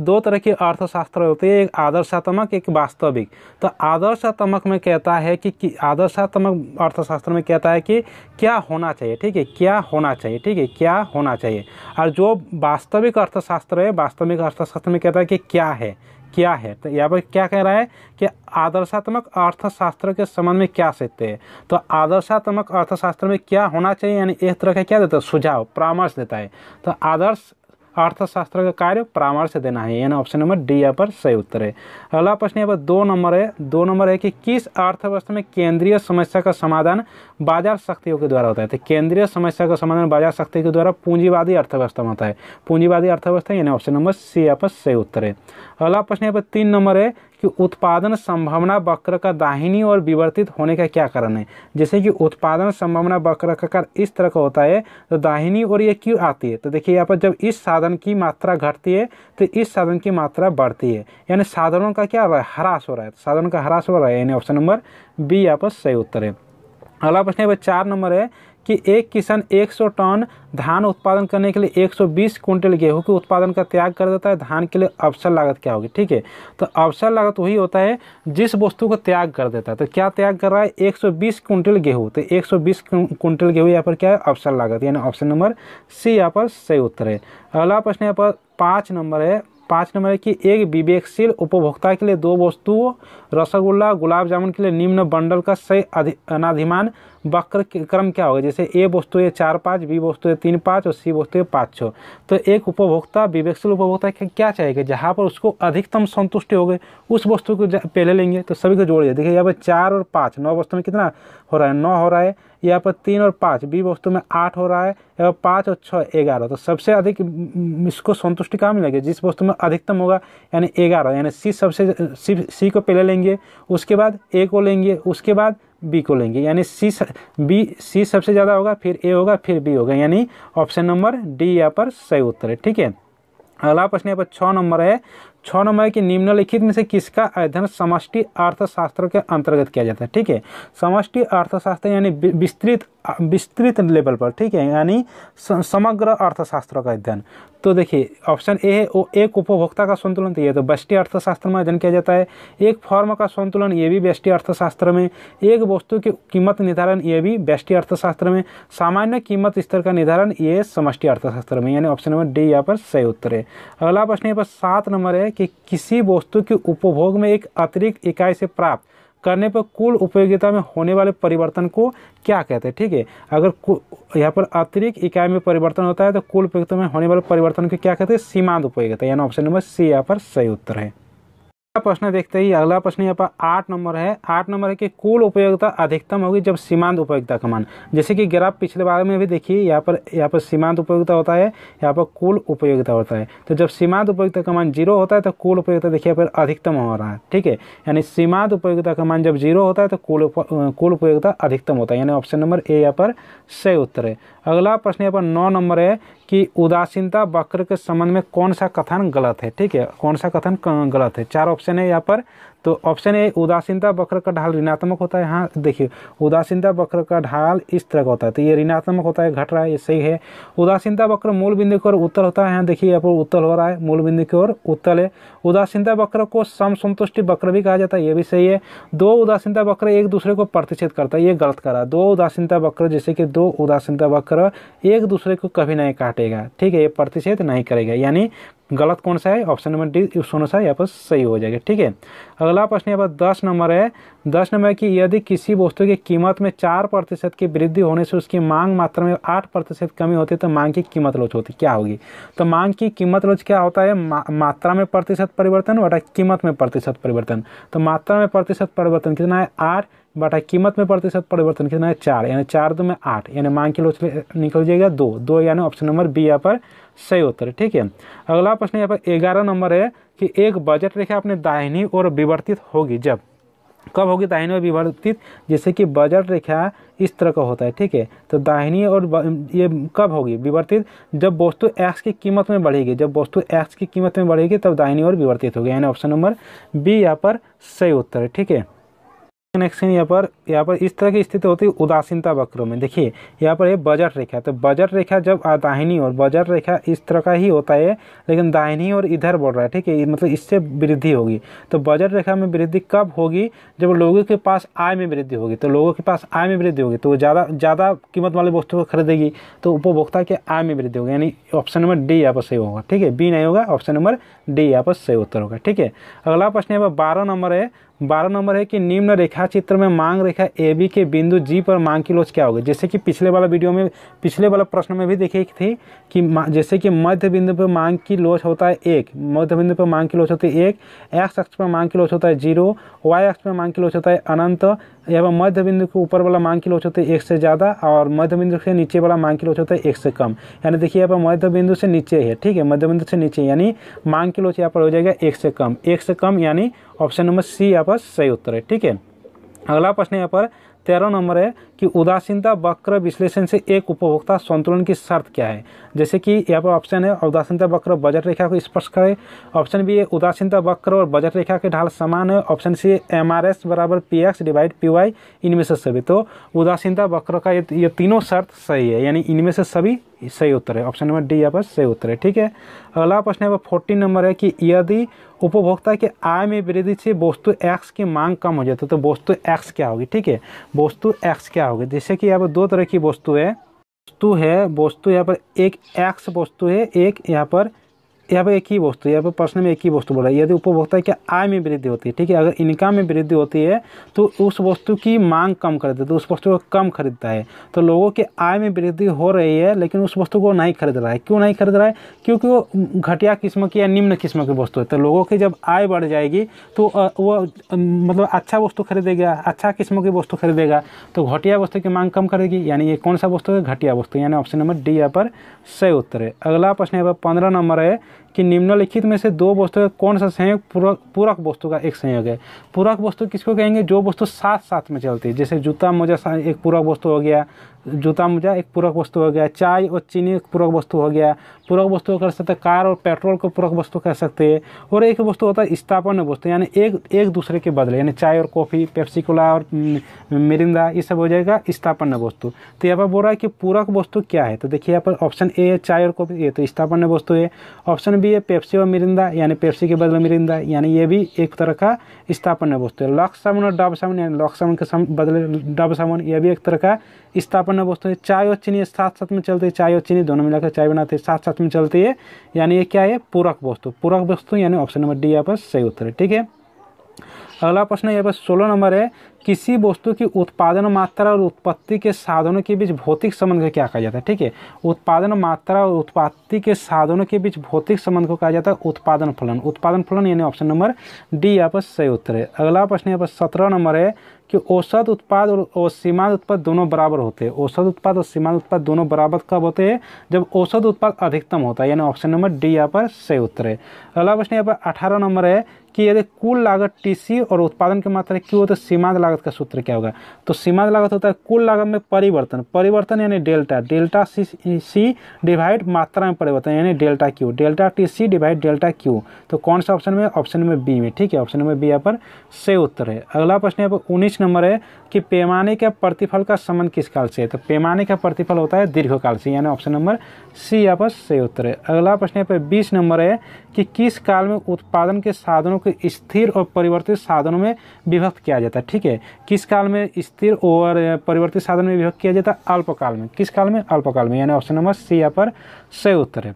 दो तरह के अर्थशास्त्र होते हैं, एक आदर्शात्मक, एक वास्तविक। तो आदर्शात्मक में कहता है कि आदर्शात्मक अर्थशास्त्र में कहता है कि क्या होना चाहिए, ठीक है, क्या होना चाहिए, ठीक है, क्या होना चाहिए। और जो वास्तविक अर्थशास्त्र है, वास्तविक अर्थशास्त्र में कहता है कि क्या है। तो यहाँ पर क्या कह रहा है कि आदर्शात्मक अर्थशास्त्र के संबंध में क्या सत्य है। तो आदर्शात्मक अर्थशास्त्र में क्या होना चाहिए, यानी एक तरह का क्या देता है? सुझाव, परामर्श देता है। तो आदर्श अर्थशास्त्र का कार्य परामर्श देना है, यानी ऑप्शन नंबर डी यहाँ पर सही उत्तर है। अगला प्रश्न यहाँ पर 2 नंबर है कि किस अर्थव्यवस्था में केंद्रीय समस्या का समाधान बाजार शक्तियों के द्वारा होता है। तो केंद्रीय समस्या का समाधान बाजार शक्ति के द्वारा पूंजीवादी अर्थव्यवस्था में होता है, पूंजीवादी अर्थव्यवस्था, यानी ऑप्शन नंबर सी यहाँ पर सही उत्तर है। अगला प्रश्न यहाँ पर 3 नंबर है कि उत्पादन संभावना वक्र का दाहिनी ओर विवर्तित होने का क्या कारण है। जैसे कि उत्पादन संभावना वक्र का आकार इस तरह का होता है, तो दाहिनी ओर ये क्यों आती है? तो देखिए यहाँ पर जब इस साधन की मात्रा घटती है तो इस साधन की मात्रा बढ़ती है, यानी साधनों का क्या हो रहा है? ह्रास हो रहा है, साधन का ह्रास हो रहा है, यानी ऑप्शन नंबर बी यहाँ पर सही उत्तर है। अगला प्रश्न यहाँ पर 4 नंबर है कि एक किसान 100 टन धान उत्पादन करने के लिए 120 कुंटल गेहूं के उत्पादन का त्याग कर देता है, धान के लिए अवसर लागत क्या होगी, ठीक है। तो अवसर लागत वही होता है जिस वस्तु को त्याग कर देता है। तो क्या त्याग कर रहा है? 120 कुंटल गेहूं। तो 120 कुंटल गेहूं यहाँ पर क्या है? अवसर लागत, यानी ऑप्शन नंबर सी यहाँ पर सही उत्तर है। अगला प्रश्न यहाँ पर 5 नंबर है कि एक विवेकशील उपभोक्ता के लिए 2 वस्तुओं रसगुल्ला गुलाब जामुन के लिए निम्न बंडल का सही अनाधिमान वक्र क्रम क्या होगा। जैसे ए वस्तु है 4 5, बी वस्तु है 3 5 और सी वस्तु है 5 6। तो एक उपभोक्ता विवेकशील उपभोक्ता क्या चाहेगा? जहाँ पर उसको अधिकतम संतुष्टि हो गई उस वस्तु को पहले लेंगे। तो सभी को जोड़िए, देखिए यहाँ पर 4 और 5 9 वस्तु में कितना हो रहा है? 9 हो रहा है, यहाँ पर 3 और 5, बी वस्तु में 8 हो रहा है, यहाँ 5 और 6 11। तो सबसे अधिक इसको संतुष्टि कहाँ मिलेगी, जिस वस्तु में अधिकतम होगा यानी 11, यानी सी को पहले लेंगे, उसके बाद ए को लेंगे, उसके बाद बी को लेंगे, यानी सी सबसे ज़्यादा होगा, फिर ए होगा, फिर बी होगा, यानी ऑप्शन नंबर डी यहाँ पर सही उत्तर है। ठीक है, अगला प्रश्न यहाँ पर 6 नंबर है। 6 नंबर है कि निम्नलिखित में से किसका अध्ययन समष्टि अर्थशास्त्र के अंतर्गत किया जाता है। ठीक है, समष्टि अर्थशास्त्र यानी विस्तृत लेवल पर, ठीक है, यानी समग्र अर्थशास्त्र का अध्ययन। तो देखिए ऑप्शन ए है वो एक उपभोक्ता का संतुलन, तो ये तो व्यष्टि अर्थशास्त्र में अध्ययन किया जाता है। एक फर्म का संतुलन, ये भी व्यष्टि अर्थशास्त्र में। एक वस्तु की कीमत निर्धारण, ये भी व्यष्टि अर्थशास्त्र में। सामान्य कीमत स्तर का निर्धारण, ये समष्टि अर्थशास्त्र में, यानी ऑप्शन नंबर डी यहाँ पर सही उत्तर है। अगला प्रश्न यहाँ पर 7 नंबर है कि किसी वस्तु के उपभोग में एक अतिरिक्त इकाई से प्राप्त करने पर कुल उपयोगिता में होने वाले परिवर्तन को क्या कहते हैं। ठीक है, अगर यहाँ पर अतिरिक्त इकाई में परिवर्तन होता है तो कुल उपयोगिता में होने वाले परिवर्तन को क्या कहते हैं, सीमांत उपयोगिता, यानी ऑप्शन नंबर सी यहाँ पर सही उत्तर है। प्रश्न देखते ही अगला प्रश्न यहाँ पर 8 नंबर है। 8 नंबर है कि कुल उपयोगिता अधिकतम होगी जब सीमांत उपयोगिता का मान, जैसे कि ग्राफ पिछले बार में भी देखिए, यहाँ पर सीमांत उपयोगिता होता है, यहाँ पर कुल उपयोगिता होता है। तो जब सीमांत उपयोगिता का मान 0 होता है तो कुल उपयोगिता देखिए यहाँ पर अधिकतम हो रहा है। ठीक है, यानी सीमांत उपयोगिता का मान जब 0 होता है तो कुल उपयोगिता अधिकतम होता है, यानी ऑप्शन नंबर ए यहाँ पर सही उत्तर है। अगला प्रश्न यहाँ पर 9 नंबर है कि उदासीनता वक्र के संबंध में कौन सा कथन गलत है। ठीक है, कौन सा कथन गलत है। 4 ऑप्शन है यहाँ पर। तो ऑप्शन ए, उदासीनता वक्र का ढाल ऋणात्मक होता है। हाँ देखिए, उदासीनता वक्र का ढाल इस तरह का होता है, तो ये ऋणात्मक होता है, घट रहा है, ये सही है। उदासीनता वक्र मूल बिंदु की ओर उत्तल होता है। यहाँ देखिए यहाँ पर उत्तल हो रहा है, मूल बिंदु की ओर उत्तल है। उदासीनता वक्र को समसंतुष्टि वक्र भी कहा जाता है, ये भी सही है। 2 उदासीनता वक्र एक दूसरे को प्रतिच्छेद करता है, ये गलत करा। 2 उदासीनता वक्र, जैसे कि 2 उदासीनता वक्र एक दूसरे को कभी नहीं काटेगा। ठीक है, ये प्रतिच्छेद नहीं करेगा, यानी गलत कौन सा है, ऑप्शन नंबर डी दोनों सा यहाँ पर सही हो जाएगा। ठीक है, अगला प्रश्न यहाँ पर 10 नंबर है। 10 नंबर है कि यदि किसी वस्तु की कीमत में 4% की वृद्धि होने से उसकी मांग मात्रा में 8% कमी होती है तो मांग की कीमत लोच होती क्या होगी। तो मांग की कीमत लोच क्या होता है, मात्रा में प्रतिशत परिवर्तन बटा कीमत में प्रतिशत परिवर्तन। तो मात्रा में प्रतिशत परिवर्तन कितना है, 8 बटा कीमत में प्रतिशत परिवर्तन कितना है, 4, यानी 4 2 में 8, यानी मांग की लोच निकल जाएगा 2, यानी ऑप्शन नंबर बी यहाँ पर सही उत्तर है। ठीक है, अगला प्रश्न यहाँ पर 11 नंबर है कि एक बजट रेखा अपने दाहिनी ओर विवर्तित होगी जब, कब होगी दाहिनी ओर विवर्तित, जैसे कि बजट रेखा इस तरह का होता है। ठीक है, तो दाहिनी ओर ये कब होगी विवर्तित, जब वस्तु एक्स की कीमत में बढ़ेगी। जब वस्तु एक्स की कीमत में बढ़ेगी तब दाहिनी ओर विवर्तित होगी, यानी ऑप्शन नंबर बी यहाँ पर सही उत्तर है। ठीक है, नेक्स्ट यहाँ पर इस तरह की स्थिति होती है उदासीनता वक्रों में। देखिए यहाँ पर ये बजट रेखा, तो बजट रेखा जब दाहिनी ओर, बजट रेखा इस तरह का ही होता है लेकिन दाहिनी ओर इधर बढ़ रहा है। ठीक है, मतलब इससे वृद्धि होगी। तो बजट रेखा में वृद्धि कब होगी, जब लोगों के पास आय में वृद्धि होगी। तो लोगों के पास आय में वृद्धि होगी तो ज़्यादा कीमत वाले वस्तु को खरीदेगी, तो उपभोक्ता के आय में वृद्धि होगी, यानी ऑप्शन नंबर डी यहाँ पर सही होगा। ठीक है, बी नहीं होगा, ऑप्शन नंबर डी यहाँ पर सही उत्तर होगा। ठीक है, अगला प्रश्न यहाँ पर 12 नंबर है। 12 नंबर है कि निम्न रेखा चित्र में मांग रेखा ए बी के बिंदु जी पर मांग की लोच क्या होगी। जैसे कि पिछले वाला प्रश्न में भी देखी थी कि जैसे कि मध्य बिंदु पर मांग की लोच होता है 1, मध्य बिंदु पर मांग की लोच होती है 1, एक्स अक्ष पर मांग की लोच होता है 0, वाई अक्ष पर मांग की लोच होता है अनंत। यहाँ पर मध्य बिंदु के ऊपर वाला मांग की लोच होता है 1 से ज़्यादा और मध्य बिंदु से नीचे वाला मांग की लोच होता है 1 से कम। यानी देखिए यहाँ पर मध्य बिंदु से नीचे है। ठीक है, मध्य बिंदु से नीचे यानी मांग की लोच यहाँ पर हो जाएगा 1 से कम, 1 से कम, यानी ऑप्शन नंबर सी यहाँ पर सही उत्तर है। ठीक है, अगला प्रश्न यहाँ पर 13 नंबर है कि उदासीनता वक्र विश्लेषण से एक उपभोक्ता संतुलन की शर्त क्या है। जैसे कि यहाँ पर ऑप्शन है उदासीनता वक्र बजट रेखा को स्पर्श करे, ऑप्शन बी है उदासीनता वक्र और बजट रेखा के ढाल समान है, ऑप्शन सी MRS बराबर PX डिवाइड PY, इनमें से सभी। तो उदासीनता वक्र का ये तीनों शर्त सही है, यानी इनमें से सभी सही उत्तर है, ऑप्शन नंबर डी यहाँ पर सही उत्तर है। ठीक है, अगला प्रश्न है 14 नंबर है कि यदि उपभोक्ता के आय में वृद्धि से वस्तु एक्स की मांग कम हो जाती है तो वस्तु एक्स क्या होगी। ठीक है, वस्तु एक्स क्या होगी, जैसे कि यहाँ पर 2 तरह की वस्तु है। वस्तु यहाँ पर एक एक्स वस्तु है, एक यहाँ पर यहाँ पे एक ही वस्तु, यहाँ पे प्रश्न में एक ही वस्तु बोला है। यदि उपभोक्ता की आय में वृद्धि होती है, ठीक है, अगर इनकम में वृद्धि होती है तो उस वस्तु की मांग कम कर देता है, तो उस वस्तु को कम खरीदता है। तो लोगों की आय में वृद्धि हो रही है लेकिन उस वस्तु को नहीं खरीद रहा है। क्यों नहीं खरीद रहा है? क्योंकि वो घटिया किस्म की या निम्न किस्म की वस्तु है। तो लोगों की जब आय बढ़ जाएगी तो वो मतलब अच्छा वस्तु खरीदेगा, अच्छा किस्म की वस्तु खरीदेगा, तो घटिया वस्तु की मांग कम करेगी। यानी ये कौन सा वस्तु है? घटिया वस्तु। यानी ऑप्शन नंबर डी यहाँ पर सही उत्तर है। अगला प्रश्न यहाँ पर 15 नंबर है कि निम्नलिखित में से दो वस्तु का कौन सा संयोग पूरक वस्तु का एक संयोग है? पूरक वस्तु किसको कहेंगे? जो वस्तु साथ साथ में चलती है। जैसे जूता मोजा एक पूरक वस्तु हो गया, जूता मोजा एक पूरक वस्तु हो गया, चाय और चीनी एक पूरक वस्तु हो गया। पूरक वस्तु कर सकते हैं कार और पेट्रोल को पूरक वस्तु कह सकते हैं। और एक वस्तु होता है स्थापन्न वस्तु, यानी एक दूसरे के बदले, यानी चाय और कॉफ़ी, पेप्सी कोला और मिरिंदा, ये सब हो जाएगा स्थापन्न वस्तु। तो यहाँ पर बोल रहा है कि पूरक वस्तु क्या है? तो देखिए यहाँ पर ऑप्शन ए है चाय और कॉफ़ी, ये तो स्थापन्न वस्तु है। ऑप्शन बी है पेप्सी और मिरिंदा, यानी पेप्सी के बदले मिरिंदा, यानी ये भी एक तरह का स्थापन्न वस्तु है। लक्स साबुन और डब साबुन, यानी लक्स साबुन के बदले डब साबुन, यह भी एक तरह का स्थापन्न वस्तु है। चाय और चीनी साथ साथ में चलती है, चाय और चीनी दोनों मिलाकर चाय बनाते हैं, साथ साथ में चलती है, यानी ये क्या है? पूरक वस्तु। पूरक वस्तु यानी ऑप्शन नंबर डी यहाँ पर सही उत्तर है। ठीक है, अगला प्रश्न यहाँ पर 16 नंबर है, किसी वस्तु की उत्पादन मात्रा और उत्पत्ति के साधनों के बीच भौतिक संबंध को क्या कहा जाता है? ठीक है, उत्पादन मात्रा और उत्पत्ति के साधनों के बीच भौतिक संबंध को कहा जाता है उत्पादन फलन। उत्पादन फलन यानी ऑप्शन नंबर डी यहाँ पर सही उत्तर है। अगला प्रश्न यहाँ पर 17 नंबर है कि औसत उत्पाद और सीमांत उत्पाद दोनों बराबर होते हैं। औसत उत्पाद और सीमांत उत्पाद दोनों बराबर कब होते हैं? जब औसत उत्पाद अधिकतम होता है, यानी ऑप्शन नंबर डी यहाँ पर सही उत्तर है। अगला प्रश्न यहाँ पर 18 नंबर है कि यदि कुल लागत टीसी और उत्पादन की मात्रा क्यू हो तो सीमांत लागत का सूत्र क्या होगा? तो सीमांत लागत होता है कुल लागत में परिवर्तन, परिवर्तन यानी डेल्टा, डेल्टा सी डिवाइड मात्रा में परिवर्तन यानी delta Q, delta T C divide delta Q. तो कौन सा ऑप्शन में? ऑप्शन नंबर बी में। ठीक है, ऑप्शन नंबर बी यहाँ पर सही उत्तर है। अगला प्रश्न यहाँ पर 19 नंबर है कि पैमाने का प्रतिफल का संबंध किस काल से है? तो पैमाने का प्रतिफल होता है दीर्घकाल से, यानी ऑप्शन नंबर सी यहाँ पर सही उत्तर है। अगला प्रश्न यहाँ पर 20 नंबर है कि किस काल में उत्पादन के साधनों को स्थिर और परिवर्तित साधनों में विभक्त किया जाता है? ठीक है, किस काल में स्थिर और परिवर्तित साधन में विभक्त किया जाता है? अल्पकाल में। किस काल में? अल्पकाल में, यानी ऑप्शन नंबर सी यहाँ पर सही उत्तर है।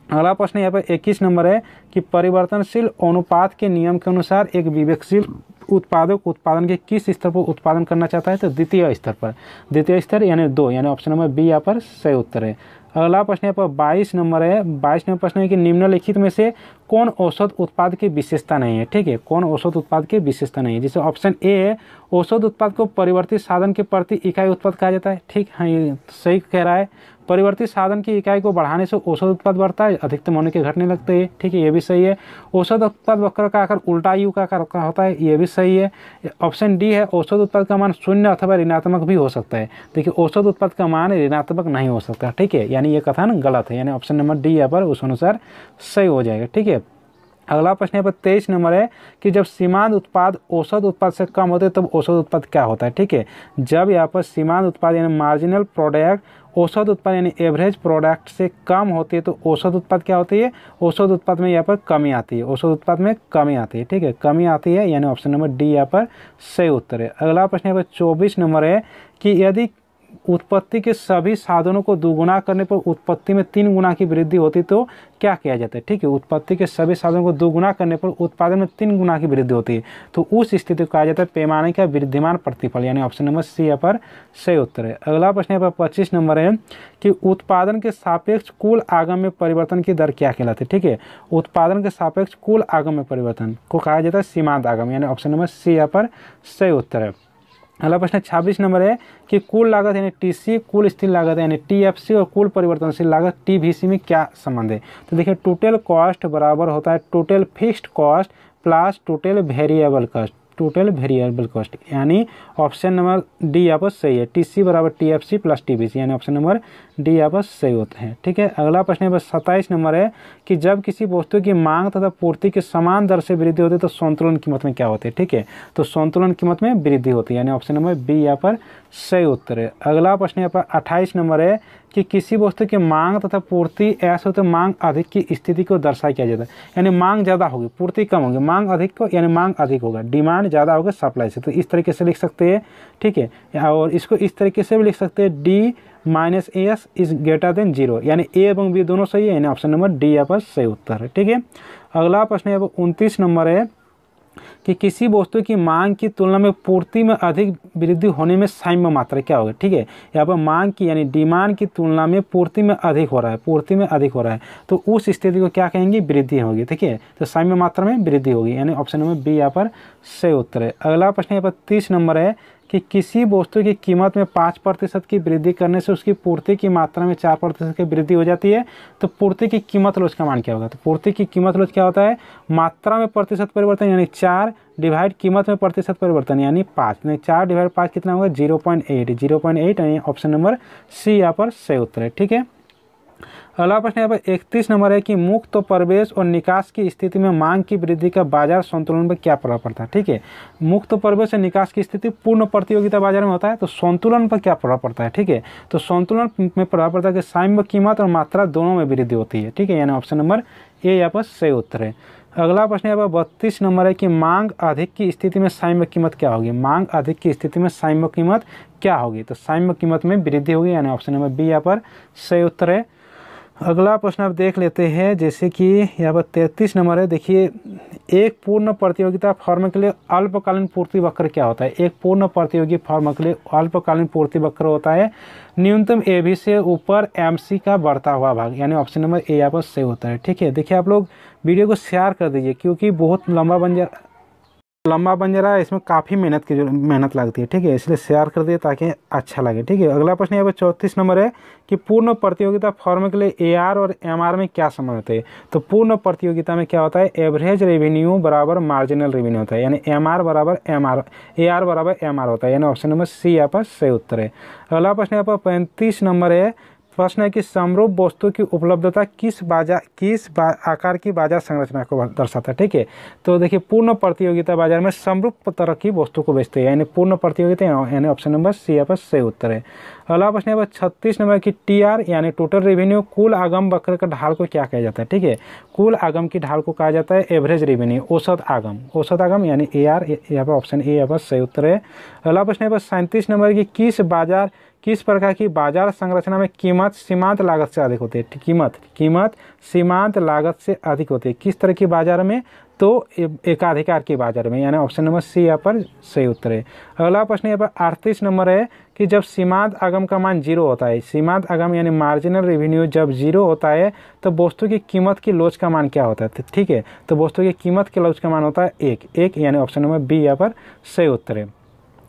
अगला प्रश्न यहाँ पर 21 नंबर है कि परिवर्तनशील अनुपात के नियम के अनुसार एक विवेकशील उत्पादक उत्पादन के किस स्तर पर उत्पादन करना चाहता है? तो द्वितीय स्तर पर। द्वितीय स्तर यानी 2, यानी ऑप्शन नंबर बी यहाँ पर सही उत्तर है। अगला प्रश्न यहाँ पर 22 नंबर है। 22 नंबर प्रश्न है कि निम्नलिखित में से कौन औसत उत्पाद की विशेषता नहीं है? ठीक है, कौन औसत उत्पाद की विशेषता नहीं है? जैसे ऑप्शन ए है औसत उत्पाद को परिवर्तित साधन के प्रति इकाई उत्पाद कहा जाता है। ठीक है, ये सही कह रहा है। परिवर्तित साधन की इकाई को बढ़ाने से औसत उत्पाद बढ़ता है, अधिकतम होने के घटने लगते हैं। ठीक है, ये भी सही है। औसत उत्पाद वक्र का आकार उल्टा यू का आकार का होता है, ये भी सही है। ऑप्शन डी है औसत उत्पाद का मान शून्य अथवा ऋणात्मक भी हो सकता है। देखिए, औसत उत्पाद का मान ऋणात्मक नहीं हो सकता। ठीक है, यानी ये कथन गलत है, यानी ऑप्शन नंबर डी यहाँ पर उस अनुसार सही हो जाएगा। ठीक है, अगला प्रश्न यहाँ पर 23 नंबर है कि जब सीमांत उत्पाद औसत उत्पाद से कम होते हैं तब औसत उत्पाद क्या होता है? ठीक है, जब यहाँ पर सीमांत उत्पाद यानी मार्जिनल प्रोडक्ट औसत उत्पाद यानी एवरेज प्रोडक्ट से कम होती है तो औसत उत्पाद क्या होती है? औसत उत्पाद में यहाँ पर कमी आती है, औसत उत्पाद में कमी आती है। ठीक है, कमी आती है, यानी ऑप्शन नंबर डी यहाँ पर सही उत्तर है। अगला प्रश्न यहाँ पर 24 नंबर है कि यदि उत्पत्ति के सभी साधनों को दुगुना करने पर उत्पत्ति में 3 गुना की वृद्धि होती तो क्या किया जाता है? ठीक है, उत्पत्ति के सभी साधनों को दुगुना करने पर उत्पादन में 3 गुना की वृद्धि होती है तो उस स्थिति को कहा जाता है पैमाने का वृद्धिमान प्रतिफल, यानी ऑप्शन नंबर सी यहाँ पर सही उत्तर है। अगला प्रश्न यहाँ पर 25 नंबर है कि उत्पादन के सापेक्ष कुल आगम में परिवर्तन की दर क्या कहलाती है? ठीक है, उत्पादन के सापेक्ष कुल आगम में परिवर्तन को कहा जाता है सीमांत आगम, यानी ऑप्शन नंबर सी यहाँ पर सही उत्तर है। अगला प्रश्न 26 नंबर है कि कुल लागत यानी टीसी, कुल स्थिर लागत यानी टीएफसी और कुल परिवर्तनशील लागत टीवीसी में क्या संबंध है? तो देखिए, टोटल कॉस्ट बराबर होता है total fixed cost plus total variable cost, total variable cost, यानी ऑप्शन नंबर डी यहाँ पर सही है। टीसी बराबर टीएफसी प्लस टीवीसी, यानी ऑप्शन नंबर डी यहाँ पर सही होता है। ठीक है, अगला प्रश्न यहाँ पर 27 नंबर है कि जब किसी वस्तु की मांग तथा पूर्ति की समान दर से वृद्धि होती है तो संतुलन कीमत में क्या होती है? ठीक है, तो संतुलन कीमत में वृद्धि होती है, यानी ऑप्शन नंबर बी यहाँ पर सही उत्तर है। अगला प्रश्न यहाँ पर 28 नंबर है कि किसी वस्तु की मांग तथा पूर्ति ऐसे हो तो मांग अधिक की स्थिति को दर्शाया किया जाता है, यानी मांग ज़्यादा होगी पूर्ति कम होगी, मांग अधिक को यानी मांग अधिक होगा, डिमांड डिमांड ज़्यादा होगा सप्लाई से, तो इस तरीके से लिख सकते हैं, ठीक है। और इसको इस तरीके से भी लिख सकते हैं, D minus S is greater than 0, यानी ए एवं बी दोनों सही है, यानी ऑप्शन नंबर डी यहाँ पर सही उत्तर है, ठीक है। अगला प्रश्न यहाँ पर 29 नंबर है कि किसी वस्तु की मांग की तुलना में पूर्ति में अधिक वृद्धि होने में साम्य मात्रा क्या होगा, ठीक है। यहाँ पर मांग की यानी डिमांड की तुलना में पूर्ति में अधिक हो रहा है, पूर्ति में अधिक हो रहा है, तो उस स्थिति को क्या कहेंगे, वृद्धि होगी, ठीक है। तो साम्य मात्रा में वृद्धि होगी, यानी ऑप्शन नंबर बी यहाँ पर सही उत्तर है। अगला प्रश्न यहाँ पर 30 नंबर है कि किसी वस्तु की कीमत में 5% की वृद्धि करने से उसकी पूर्ति की मात्रा में 4% की वृद्धि हो जाती है, तो पूर्ति की कीमत लोच का मान क्या होगा। तो पूर्ति की कीमत लोच क्या होता है, मात्रा में प्रतिशत परिवर्तन यानी 4 डिवाइड कीमत में प्रतिशत परिवर्तन यानी 5, यानी 4 डिवाइड 5 कितना होगा, 0.8 यानी ऑप्शन नंबर सी यहाँ पर सही उत्तर है, ठीक है। अगला प्रश्न यहाँ पर 31 नंबर है कि मुक्त प्रवेश और निकास की स्थिति में मांग की वृद्धि का बाजार संतुलन पर क्या प्रभाव पड़ता है, ठीक है। मुक्त प्रवेश और निकास की स्थिति पूर्ण प्रतियोगिता बाजार में होता है, तो संतुलन पर क्या प्रभाव पड़ता है, ठीक है। तो संतुलन में प्रभाव पड़ता है कि साम्य कीमत और मात्रा दोनों में वृद्धि होती है, ठीक है, यानी ऑप्शन नंबर ए यहाँ पर सही उत्तर है। अगला प्रश्न यहाँ पर 32 नंबर है कि मांग अधिक की स्थिति में साम्य कीमत क्या होगी, मांग अधिक की स्थिति में साम्य कीमत क्या होगी, तो साम्य कीमत में वृद्धि होगी, यानी ऑप्शन नंबर बी यहाँ पर सही उत्तर है। अगला प्रश्न आप देख लेते हैं, जैसे कि यहाँ पर 33 नंबर है, देखिए एक पूर्ण प्रतियोगिता फर्म के लिए अल्पकालीन पूर्ति वक्र क्या होता है। एक पूर्ण प्रतियोगी फर्म के लिए अल्पकालीन पूर्ति वक्र होता है न्यूनतम एबी से ऊपर एमसी का बढ़ता हुआ भाग, यानी ऑप्शन नंबर ए यहाँ पर सही होता है, ठीक है। देखिए आप लोग वीडियो को शेयर कर दीजिए, क्योंकि बहुत लंबा बन जा रहा है, इसमें काफ़ी मेहनत लगती है, ठीक है, इसलिए शेयर कर दिए ताकि अच्छा लगे, ठीक है। अगला प्रश्न यहाँ पर 34 नंबर है कि पूर्ण प्रतियोगिता फर्म के लिए एआर और एमआर में क्या संबंध होते हैं। तो पूर्ण प्रतियोगिता में क्या होता है, एवरेज रेवेन्यू बराबर मार्जिनल रेवेन्यू होता है, यानी एमआर बराबर एमआर, एआर बराबर एमआर होता है, यानी ऑप्शन नंबर सी यहाँ पर सही उत्तर है। अगला प्रश्न यहाँ पर 35 नंबर है, प्रश्न है कि समरूप वस्तु की उपलब्धता किस आकार की बाजार संरचना को दर्शाता है, ठीक है। तो देखिए पूर्ण प्रतियोगिता बाजार में समरूप तरह की वस्तु को बेचते हैं, यानी पूर्ण प्रतियोगिता, यानी ऑप्शन नंबर सी यहाँ पर सही उत्तर है। अगला प्रश्न है 36 नंबर की टीआर यानी टोटल रेवेन्यू कुल आगम वक्र का ढाल को क्या कहा जाता है, ठीक है। कुल आगम की ढाल को कहा जाता है एवरेज रेवेन्यू, औसत आगम यानी एआर, यहाँ पर ऑप्शन ए यहाँ पर सही उत्तर है। अगला प्रश्न है 37 नंबर की किस प्रकार की बाजार संरचना में कीमत सीमांत लागत से अधिक होती है, कीमत सीमांत लागत से अधिक होती है, किस तरह की बाजार में, तो एकाधिकार की बाजार में, यानी ऑप्शन नंबर सी यहाँ पर सही उत्तर है। अगला प्रश्न यहाँ पर 38 नंबर है कि जब सीमांत आगम का मान 0 होता है, सीमांत आगम यानी मार्जिनल रेवेन्यू जब 0 होता है तो वस्तु की कीमत की लोच का मान क्या होता है, ठीक है। तो वस्तु की कीमत की लोच का मान होता है 1, यानी ऑप्शन नंबर बी यहाँ पर सही उत्तर है।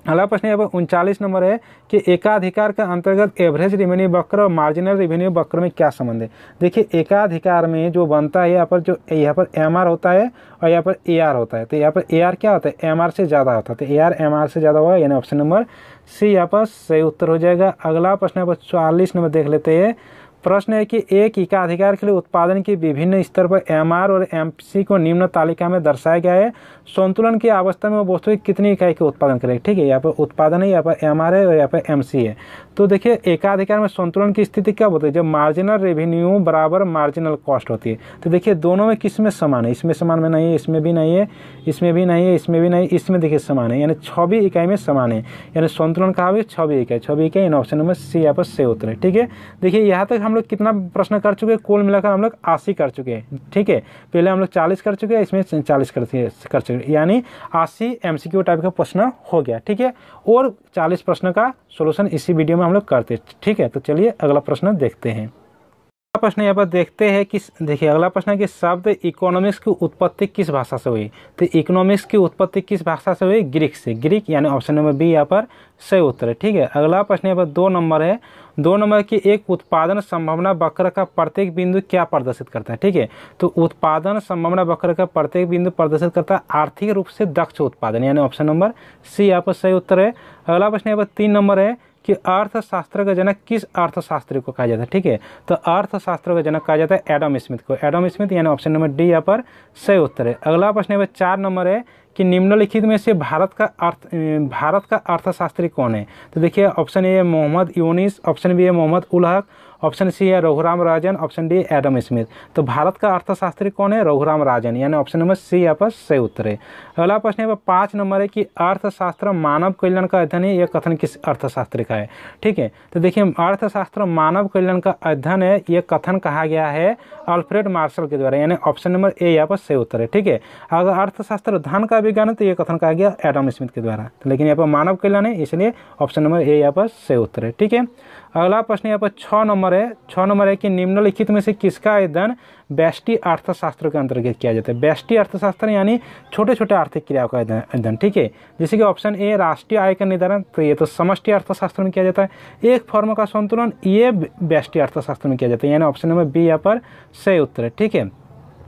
अगला प्रश्न यहाँ पर 39 नंबर है कि एकाधिकार के अंतर्गत एवरेज रेवेन्यू वक्र और मार्जिनल रेवेन्यू वक्र में क्या संबंध है। देखिए एकाधिकार में जो बनता है यहाँ पर एमआर होता है और यहाँ पर एआर होता है, तो यहाँ पर एआर क्या होता है, एमआर से ज़्यादा होता है, तो एआर एमआर से ज़्यादा होगा, यानी ऑप्शन नंबर सी यहाँ पर सही उत्तर हो जाएगा। अगला प्रश्न यहाँ पर 44 नंबर देख लेते हैं। प्रश्न है कि एक एकाधिकार के लिए उत्पादन के विभिन्न स्तर पर एमआर और एमसी को निम्न तालिका में दर्शाया गया है। संतुलन की अवस्था में वो वस्तु कितनी इकाई के उत्पादन करेगी, ठीक है। यहाँ पर उत्पादन है, यहाँ पर एमआर है और यहाँ पर एमसी है। तो देखिए एकाधिकार में संतुलन की स्थिति कब होती है, जब मार्जिनल रेवेन्यू बराबर मार्जिनल कॉस्ट होती है। तो देखिए दोनों में किस में समान है, इसमें समान में नहीं है, इसमें भी नहीं है, इसमें भी नहीं है, इसमें भी नहीं, इसमें देखिए समान है, यानी 6 भी इकाई में समान है, यानी संतुलन कहा भी 6 भी इकाई, यानी ऑप्शन नंबर सी यहाँ पर सही उत्तर है, ठीक है। देखिए यहाँ तक हम लोग कितना प्रश्न कर चुके हैं, कुल मिलाकर हम लोग 80 कर चुके हैं, ठीक है। पहले हम लोग 40 कर चुके हैं, इसमें 40 कर चुके हैं, यानी 80 एमसीक्यू टाइप का प्रश्न हो गया, ठीक है। और 40 प्रश्न का सॉल्यूशन इसी वीडियो में हम लोग करते हैं, ठीक है। तो चलिए अगला प्रश्न देखते हैं। अगला प्रश्न यहाँ पर देखते हैं कि देखिए अगला प्रश्न है कि शब्द इकोनॉमिक्स की उत्पत्ति किस भाषा से हुई। तो इकोनॉमिक्स की उत्पत्ति किस भाषा से हुई, ग्रीक से, ग्रीक, यानी ऑप्शन नंबर बी यहाँ पर सही उत्तर है, ठीक है। अगला प्रश्न यहाँ पर 2 नंबर है, 2 नंबर की एक उत्पादन संभावना वक्र का प्रत्येक बिंदु क्या प्रदर्शित करता है, ठीक है। तो उत्पादन संभावना वक्र का प्रत्येक बिंदु प्रदर्शित करता है आर्थिक रूप से दक्ष उत्पादन, यानी ऑप्शन नंबर सी यहाँ पर सही उत्तर है। अगला प्रश्न यहाँ पर 3 नंबर है कि अर्थशास्त्र का जनक किस अर्थशास्त्री को कहा जाता है, ठीक है। तो अर्थशास्त्र का जनक कहा जाता है एडम स्मिथ को, एडम स्मिथ, यानी ऑप्शन नंबर डी यहाँ पर सही उत्तर है। अगला प्रश्न यहाँ पर 4 नंबर है कि निम्नलिखित में से भारत का अर्थशास्त्री कौन है। तो देखिए ऑप्शन ए है मोहम्मद यूनिस, ऑप्शन बी है मोहम्मद उल हक, ऑप्शन सी है Raghuram Rajan, option D Adam Smith. तो भारत का अर्थशास्त्री कौन है? रघुराम राजन, यानी ऑप्शन नंबर सी यहाँ पर सही उत्तर है। अगला प्रश्न यहाँ पर 5 नंबर है कि अर्थशास्त्र मानव कल्याण का अध्ययन है, यह कथन किस अर्थशास्त्री का है? ठीक है, तो देखिए अर्थशास्त्र मानव कल्याण का अध्ययन है, यह कथन कहा गया है अल्फ्रेड मार्शल के द्वारा, यानी ऑप्शन नंबर ए यहाँ पर सही उत्तर है। ठीक है, अगर अर्थशास्त्र धन का विज्ञान है तो यह कथन कहा गया एडम स्मिथ के द्वारा, तो लेकिन यहाँ पर मानव कल्याण है, इसलिए ऑप्शन नंबर ए यहाँ पर सही उत्तर है। ठीक है, अगला प्रश्न यहाँ पर 6 नंबर है। 6 नंबर है कि निम्नलिखित में से किसका अध्ययन व्यष्टि अर्थशास्त्र के अंतर्गत किया जाता है? व्यष्टि अर्थशास्त्र यानी छोटे छोटे आर्थिक क्रियाओं का अध्ययन। ठीक है, जैसे कि ऑप्शन ए राष्ट्रीय आय का निर्धारण, तो ये तो समष्टि अर्थशास्त्र में किया जाता है। एक फर्म का संतुलन, ये व्यष्टि अर्थशास्त्र में किया जाता है, यानी ऑप्शन नंबर बी यहाँ पर सही उत्तर है। ठीक है,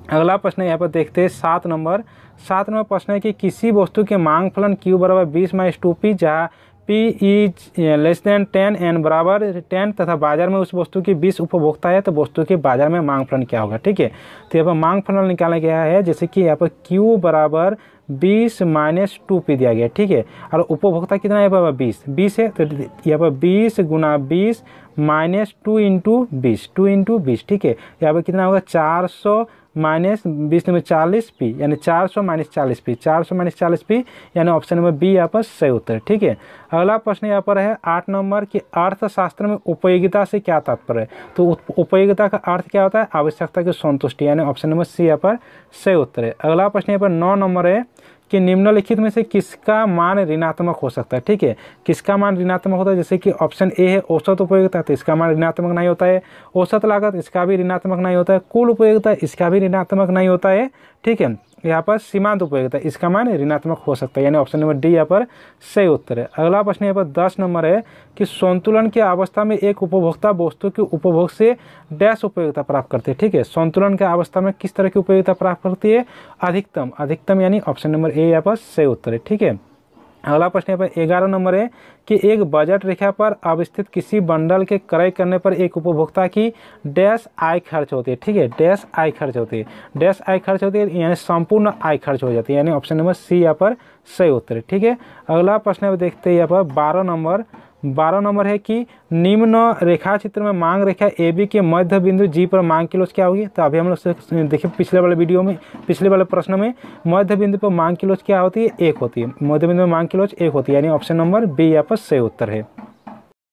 अगला प्रश्न यहाँ पर देखते हैं 7 नंबर। 7 नंबर प्रश्न है कि किसी वस्तु के मांग फलन Q बराबर 20/2P जहाँ P is less than 10 N बराबर 10 तथा बाजार में उस वस्तु की 20 उपभोक्ता है, तो वस्तु के बाजार में मांग फलन क्या होगा? ठीक है, तो यहाँ पर मांग फलन निकाला गया है, जैसे कि यहाँ पर Q बराबर 20-2P दिया गया। ठीक है, और उपभोक्ता कितना है? यहाँ पर 20 है, तो यहाँ पर 20 गुना 20 माइनस 2 इंटू 20। ठीक है, यहाँ पर कितना होगा? 400 माइनस 20 में 40P, यानी 400 माइनस 40P, 400 माइनस 40P, यानी ऑप्शन नंबर बी यहाँ पर सही उत्तर है। ठीक है, अगला प्रश्न यहाँ पर है 8 नंबर कि अर्थशास्त्र में उपयोगिता से क्या तात्पर्य है? तो उपयोगिता का अर्थ क्या होता है? आवश्यकता की संतुष्टि, यानी ऑप्शन नंबर सी यहाँ पर सही उत्तर है। अगला प्रश्न यहाँ पर 9 नंबर है कि निम्नलिखित में से किसका मान ऋणात्मक हो सकता है? ठीक है, किसका मान ऋणात्मक होता है? जैसे कि ऑप्शन ए है औसत उपयोगिता, तो इसका मान ऋणात्मक नहीं होता है। औसत लागत, इसका भी ऋणात्मक नहीं होता है। कुल उपयोगिता, इसका भी ऋणात्मक नहीं होता है। ठीक है, यहाँ पर सीमांत उपयोगिता, इसका मान ऋणात्मक हो सकता है, यानी ऑप्शन नंबर डी यहाँ पर सही उत्तर है। अगला प्रश्न यहाँ पर 10 नंबर है कि संतुलन की अवस्था में एक उपभोक्ता वस्तु के उपभोग से डैश उपयोगिता प्राप्त करती है। ठीक है, संतुलन की अवस्था में किस तरह की उपयोगिता प्राप्त करती है? अधिकतम, यानी ऑप्शन नंबर ए यहाँ पर सही उत्तर है। ठीक है, अगला प्रश्न यहाँ पर 11 नंबर है कि एक बजट रेखा पर अवस्थित किसी बंडल के क्रय करने पर एक उपभोक्ता की डैश आय खर्च होती है। ठीक है, डैश आय खर्च होती है, यानी संपूर्ण आय खर्च हो जाती है, यानी ऑप्शन नंबर सी यहाँ पर सही उत्तर है। ठीक है, अगला प्रश्न देखते हैं यहाँ पर 12 नंबर है कि निम्न रेखा चित्र में मांग रेखा ए बी के मध्य बिंदु जी पर मांग की लोच क्या होगी? तो अभी हम लोग देखिए पिछले वाले प्रश्न में मध्य बिंदु पर मांग की लोच क्या होती है? 1 होती है। मध्य बिंदु में मांग की लोच 1 होती है, यानी ऑप्शन नंबर बी यहाँ पर सही उत्तर है।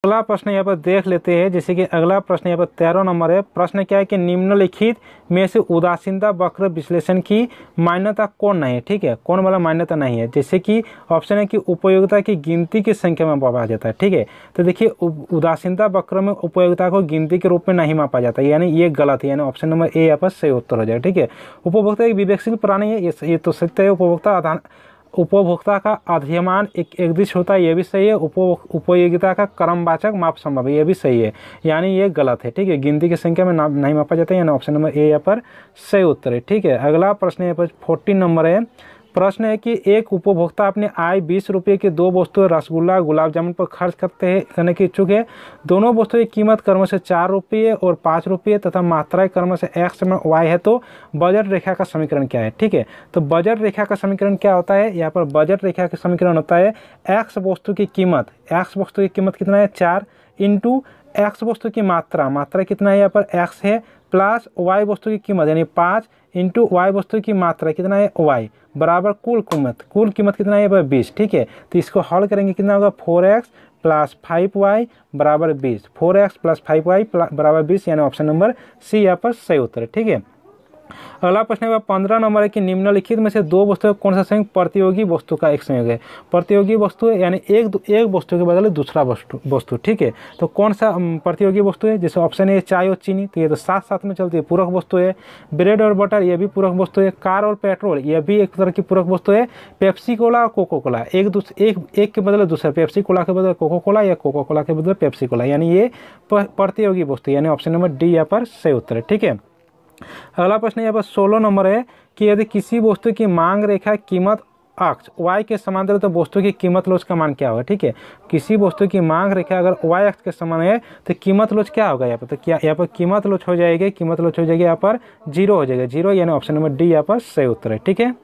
अगला प्रश्न यहाँ पर देख लेते हैं, जैसे कि अगला प्रश्न यहाँ पर 13 नंबर है। प्रश्न क्या है कि निम्नलिखित में से उदासीनता वक्र विश्लेषण की मान्यता कौन नहीं है? ठीक है, कौन वाला मान्यता नहीं है? जैसे कि ऑप्शन है कि उपयोगिता की गिनती की संख्या में मापा जाता है। ठीक है, तो देखिए उदासीनता वक्र में उपयोगिता को गिनती के रूप में नहीं मापा जाता है, यानी ये गलत है, यानी ऑप्शन नंबर ए यहाँ पर सही उत्तर हो जाएगा। ठीक है, उपभोक्ता एक विवेकशील प्राणी है, ये तो सत्य है। उपभोक्ता का अधिमान एक दिश होता है, ये भी सही है। उपयोगिता का क्रमवाचक माप संभव है, ये भी सही है, यानी ये गलत है। ठीक है, गिनती की संख्या में नहीं मापा जाता है, यानी ऑप्शन नंबर ए यहाँ पर सही उत्तर है। ठीक है, अगला प्रश्न यहाँ पर 14 नंबर है। प्रश्न है कि एक उपभोक्ता अपने आय 20 रुपये की 2 वस्तुएं रसगुल्ला गुलाब जामुन पर खर्च करने की इच्छुक है। दोनों वस्तुओं की कीमत क्रमशः 4 रुपये और 5 रुपये तथा मात्राएं क्रमशः एक्स वाई है, तो बजट रेखा का समीकरण क्या है? ठीक है, तो बजट रेखा का समीकरण क्या होता है? यहाँ पर बजट रेखा का समीकरण होता है एक्स वस्तु की कीमत कितना है? 4 इंटू एक्स वस्तु की मात्रा कितना है? यहाँ पर एक्स है, प्लस वाई वस्तु की कीमत यानी 5 इंटू वाई वस्तु की मात्रा कितना है? वाई बराबर कुल कीमत कितना है? यहाँ पर 20। ठीक है, तो इसको हल करेंगे, कितना होगा? 4x प्लस 5y बराबर 20। 4x प्लस 5y बराबर 20, यानी ऑप्शन नंबर सी यहाँ पर सही उत्तर है। ठीक है, अगला प्रश्न है 15 नंबर है कि निम्नलिखित में से 2 वस्तु कौन सा संयोग प्रतियोगी वस्तु का एक संयोग है? प्रतियोगी वस्तु है, यानी एक वस्तु के बदले दूसरा वस्तु। ठीक है, तो कौन सा प्रतियोगी वस्तु है? जैसे ऑप्शन है चाय और चीनी, तो ये तो साथ में चलती है, पूरक वस्तु है। ब्रेड और बटर, ये भी पूरक वस्तु है। कार और पेट्रोल, ये भी एक तरह की पूरक वस्तु है। पेप्सी कोला और कोको कोला, एक के बदले दूसरा, पेप्सी कोला के बदले कोको कोला या कोको कोला के बदले पेप्सी कोला, यानी ये प्रतियोगी वस्तु, यानी ऑप्शन नंबर डी यहाँ पर सही उत्तर है। ठीक है, अगला प्रश्न यहाँ पर 16 नंबर है कि यदि किसी वस्तु की मांग रेखा कीमत अक्ष y के समांतर है तो वस्तु की कीमत लोच का मान क्या होगा? ठीक है, किसी वस्तु की मांग रेखा अगर y अक्ष के समान है तो कीमत लोच क्या होगा? यहाँ पर तो क्या यहाँ पर कीमत लोच हो जाएगी यहाँ पर 0 हो जाएगा, 0, यानी ऑप्शन नंबर डी यहाँ पर सही उत्तर है। ठीक है,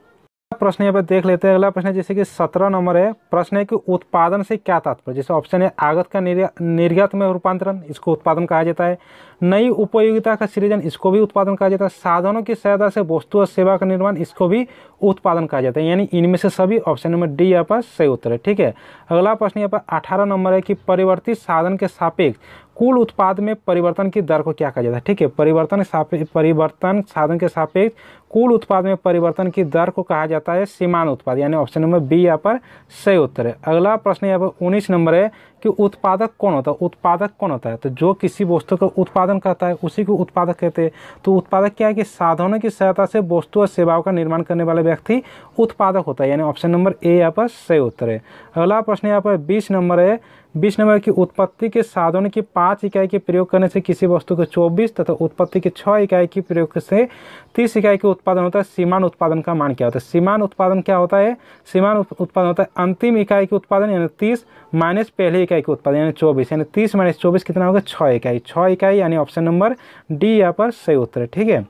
प्रश्न यहाँ पर देख लेते हैं। अगला प्रश्न जैसे कि 17 नंबर है। प्रश्न है कि उत्पादन से क्या तात्पर्य। जैसे ऑप्शन है आगत का निर्गत में रूपांतरण, इसको उत्पादन कहा जाता है। नई उपयोगिता का सृजन, इसको भी उत्पादन कहा जाता है। साधनों की सहायता से वस्तु और सेवा का निर्माण, इसको भी उत्पादन कहा जाता है। यानी इनमें से सभी ऑप्शन नंबर डी यहाँ पर सही उत्तर है। ठीक है, अगला प्रश्न यहाँ पर 18 नंबर है कि परिवर्तित साधन के सापेक्ष कुल उत्पाद में परिवर्तन की दर को क्या कहा जाता है। ठीक है, परिवर्तन साधन के सापेक्ष कुल उत्पाद में परिवर्तन की दर को कहा जाता है सीमांत उत्पाद, यानी ऑप्शन नंबर बी यहाँ पर सही उत्तर है। अगला प्रश्न यहाँ पर 19 नंबर है कि उत्पादक कौन होता है। उत्पादक कौन होता है, तो जो किसी वस्तु का उत्पादन करता है उसी को उत्पादक कहते हैं। तो उत्पादक क्या है कि साधनों की सहायता से वस्तु और सेवाओं का निर्माण करने वाला व्यक्ति उत्पादक होता है, यानी ऑप्शन नंबर ए यहाँ पर सही उत्तर है। अगला प्रश्न यहाँ पर 20 नंबर है। 20 नंबर की उत्पत्ति के साधनों की 5 इकाई के प्रयोग करने से किसी वस्तु को 24 तथा उत्पत्ति के 6 इकाई के प्रयोग से 30 इकाई के उत्पादन होता है। सीमांत उत्पादन का मान क्या होता है। सीमांत उत्पादन क्या होता है। सीमांत उत्पादन होता है अंतिम इकाई के उत्पादन यानी 30 माइनस पहले इकाई के उत्पादन यानी 24, यानी 30 माइनस 24 कितना होगा 6 इकाई। 6 इकाई यानी ऑप्शन नंबर डी यहाँ पर सही उत्तर है। ठीक है,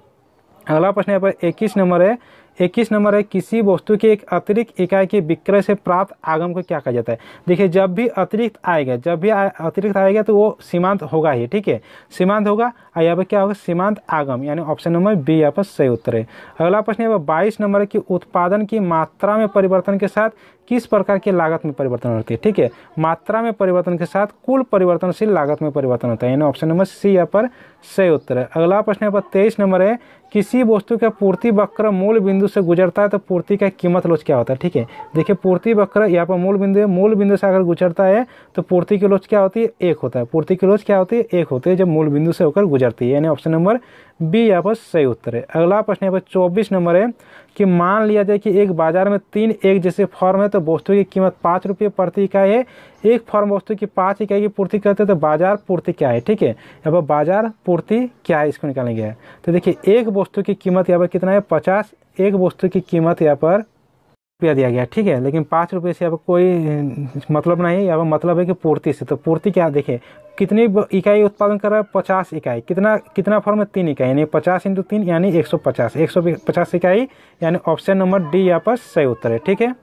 अगला प्रश्न यहाँ पर 21 नंबर है। 21 नंबर है किसी वस्तु की एक अतिरिक्त इकाई के विक्रय से प्राप्त आगम को क्या कहा जाता है। देखिए जब भी अतिरिक्त आएगा तो वो सीमांत होगा ही। ठीक है, सीमांत होगा और यहाँ पर क्या होगा सीमांत आगम, यानी ऑप्शन नंबर बी यहाँ पर सही उत्तर है। अगला प्रश्न यहाँ पर 22 नंबर है कि उत्पादन की मात्रा में परिवर्तन के साथ किस प्रकार की लागत में परिवर्तन होती है। ठीक है, मात्रा में परिवर्तन के साथ कुल परिवर्तनशील लागत में परिवर्तन होता है, यानी ऑप्शन नंबर सी यहाँ पर सही उत्तर है। अगला प्रश्न यहाँ पर 23 नंबर है किसी वस्तु का पूर्ति वक्र मूल बिंदु से गुजरता है तो पूर्ति का कीमत लोच क्या होता है। ठीक है, देखिए पूर्ति वक्र यहाँ पर मूल बिंदु है, मूल बिंदु से अगर गुजरता है तो पूर्ति की लोच क्या होती है 1 होता है। पूर्ति की लोच क्या होती है 1 होती है जब मूल बिंदु से होकर गुजरती है, यानी ऑप्शन नंबर बी यहाँ पर सही उत्तर है। अगला प्रश्न यहाँ पर 24 नंबर है कि मान लिया जाए कि एक बाजार में 3 एक जैसे फॉर्म है तो वस्तु की कीमत 5 रुपये प्रति इकाई है। एक फॉर्म वस्तु की 5 इकाई की पूर्ति करते हैं तो बाजार पूर्ति क्या है। ठीक है, यहाँ पर बाजार पूर्ति क्या है इसको निकालने गया है। तो देखिए एक वस्तु की कीमत यहाँ पर कितना है 50, एक वस्तु की कीमत यहाँ पर रुपया दिया गया। ठीक है, लेकिन 5 रुपये से यहाँ पर कोई मतलब नहीं, यहाँ पर मतलब है कि पूर्ति से। तो पूर्ति क्या देखिए कितनी इकाई उत्पादन कर रहा है 50 इकाई, कितना फॉर्म है 3 इकाई, यानी 50 × 3 यानी 150 इकाई, यानी ऑप्शन नंबर डी यहाँ पर सही उत्तर है। ठीक है,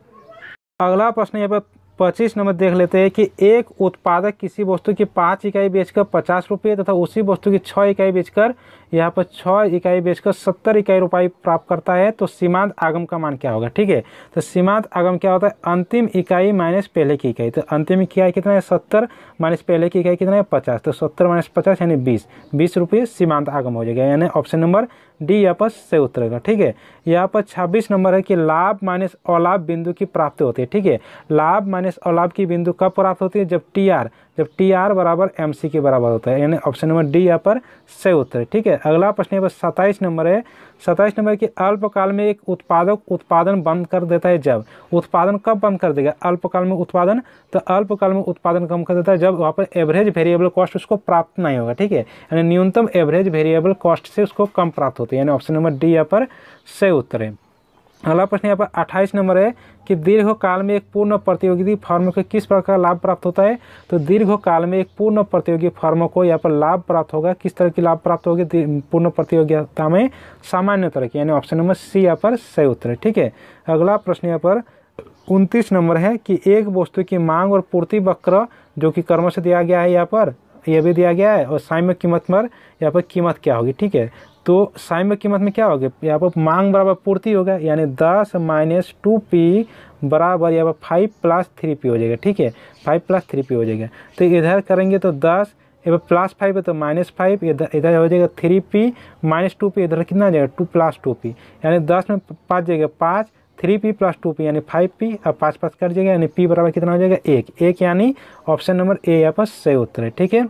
अगला प्रश्न यहाँ पर 25 नंबर देख लेते हैं कि एक उत्पादक किसी वस्तु की 5 इकाई बेचकर 50 रुपये तथा उसी वस्तु की 6 इकाई बेचकर यहाँ पर 6 इकाई बेचकर 70 इकाई रुपये प्राप्त करता है तो सीमांत आगम का मान क्या होगा। ठीक है, तो सीमांत आगम क्या होता है अंतिम इकाई माइनस पहले की इकाई। तो अंतिम इकाई कितना है 70 माइनस पहले की इकाई कितना है 50, तो 70 माइनस 50 यानी 20 रुपये सीमांत आगम हो जाएगा, यानी ऑप्शन नंबर डी यहाँ पर सही उत्तर होगा। ठीक है, यहाँ पर 26 नंबर है कि लाभ माइनस अलाभ बिंदु की प्राप्ति होती है। ठीक है, लाभ माइनस अलाभ की बिंदु कब प्राप्त होती है जब टी आर बराबर एम सी के बराबर होता है, यानी ऑप्शन नंबर डी यहाँ पर सही उत्तर है। ठीक है, अगला प्रश्न यहाँ पर 27 नंबर है। 27 नंबर की अल्पकाल में एक उत्पादक उत्पादन बंद कर देता है जब। उत्पादन कब बंद कर देगा अल्पकाल में उत्पादन, तो अल्पकाल में उत्पादन कम कर देता है जब वहाँ पर एवरेज वेरिएबल कॉस्ट उसको प्राप्त नहीं होगा। ठीक है, यानी न्यूनतम एवरेज वेरिएबल कॉस्ट से उसको कम प्राप्त होती है, यानी ऑप्शन नंबर डी यहाँ पर सही उत्तर है। अगला प्रश्न यहाँ पर 28 नंबर है कि दीर्घकाल में एक पूर्ण प्रतियोगी फर्म को किस प्रकार लाभ प्राप्त होता है। तो दीर्घकाल में एक पूर्ण प्रतियोगी फर्म को यहाँ पर लाभ प्राप्त होगा, किस तरह की लाभ प्राप्त होगी पूर्ण प्रतियोगिता में सामान्य तरह की, यानी ऑप्शन नंबर सी यहाँ पर सही उत्तर है। ठीक है, अगला प्रश्न यहाँ पर 29 नंबर है कि एक वस्तु की मांग और पूर्ति वक्र जो कि कर्म से दिया गया है यहाँ पर यह भी दिया गया है और साम्य कीमत पर यहाँ पर कीमत क्या होगी। ठीक है, तो साम्य कीमत में क्या होगा यहाँ पर मांग बराबर पूर्ति होगा, यानी 10 माइनस 2p बराबर यहाँ पर 5 प्लस 3p हो जाएगा। ठीक है, 5 प्लस 3p हो जाएगा। तो इधर करेंगे तो 10 यहाँ पर +5 है तो -5, इधर हो जाएगा 3p माइनस 2p, इधर कितना आ जाएगा 2 प्लस 2p, यानी 10 में 5 जाएगा 5, 3p प्लस 2p यानी 5p, अब 5 कट जाएगा यानी p बराबर कितना हो जाएगा 1, यानी ऑप्शन नंबर ए यहाँ पर सही उत्तर है। ठीक है,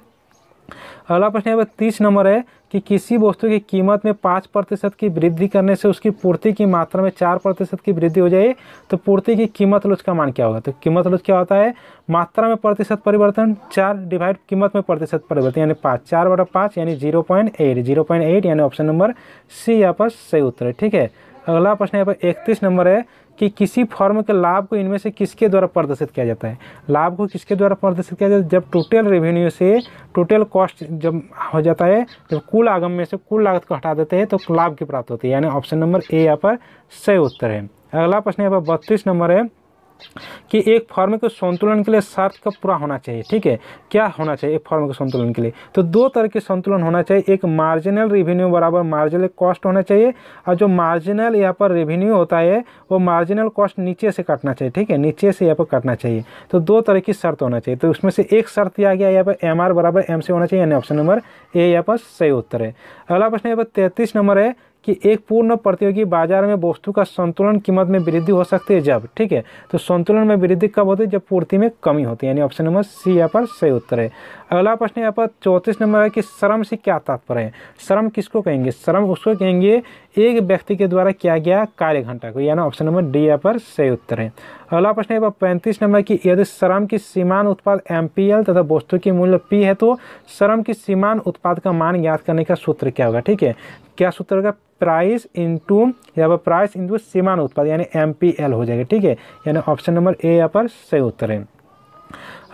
अगला प्रश्न यहाँ पर 30 नंबर है कि किसी वस्तु की कीमत में 5% की वृद्धि करने से उसकी पूर्ति की मात्रा में 4% की वृद्धि हो जाए तो पूर्ति की कीमत लोच का मान क्या होगा। तो कीमत लोच क्या होता है मात्रा में प्रतिशत परिवर्तन 4 डिवाइड कीमत में प्रतिशत परिवर्तन यानी 5, 4/5 यानी 0.8 यानी ऑप्शन नंबर सी यहाँ पर सही उत्तर है। ठीक है, अगला प्रश्न यहाँ पर 31 नंबर है कि किसी फर्म के लाभ को इनमें से किसके द्वारा प्रदर्शित किया जाता है। लाभ को किसके द्वारा प्रदर्शित किया जाता है जब टोटल रेवेन्यू से टोटल कॉस्ट जब हो जाता है, जब कुल आगम में से कुल लागत को हटा देते हैं तो लाभ की प्राप्त होती है, यानी ऑप्शन नंबर ए यहाँ पर सही उत्तर है। अगला प्रश्न यहाँ पर 32 नंबर है कि एक फर्म के संतुलन के लिए शर्त कब पूरा होना चाहिए। ठीक है, क्या होना चाहिए एक फर्म के संतुलन के लिए? तो दो तरह के संतुलन होना चाहिए, एक मार्जिनल रेवेन्यू बराबर मार्जिनल कॉस्ट होना चाहिए, और जो मार्जिनल यहाँ पर रेवेन्यू होता है वो मार्जिनल कॉस्ट नीचे से काटना चाहिए। ठीक है, नीचे से यहाँ पर काटना चाहिए। तो दो तरह की शर्त होना चाहिए, तो उसमें से एक शर्त दिया गया यहाँ पर MR बराबर M से होना चाहिए, यानी ऑप्शन नंबर ए यहाँ पर सही उत्तर है। अगला प्रश्न यहाँ पर 33 नंबर है कि एक पूर्ण प्रतियोगी बाजार में वस्तु का संतुलन कीमत में वृद्धि हो सकती है जब। ठीक है, तो संतुलन में वृद्धि कब होती है? जब पूर्ति में कमी होती है, यानी ऑप्शन नंबर सी यहाँ पर सही उत्तर है। अगला प्रश्न यहाँ पर 34 नंबर है कि श्रम से क्या तात्पर्य है? श्रम किसको कहेंगे? श्रम उसको कहेंगे एक व्यक्ति के द्वारा किया गया कार्य घंटा को, यानी ऑप्शन नंबर डी यहाँ पर सही उत्तर है। अगला प्रश्न यहाँ पर 35 नंबर की यदि श्रम की सीमांत उत्पाद MPL तथा वस्तु की मूल्य P है तो श्रम की सीमांत उत्पाद का मान ज्ञात करने का सूत्र क्या होगा? ठीक है, क्या सूत्र होगा? प्राइस इंटू यहाँ पर प्राइस इंटू सीमांत उत्पाद, यानी MPL हो जाएगा। ठीक है, यानी ऑप्शन नंबर ए यहाँ पर सही उत्तर है।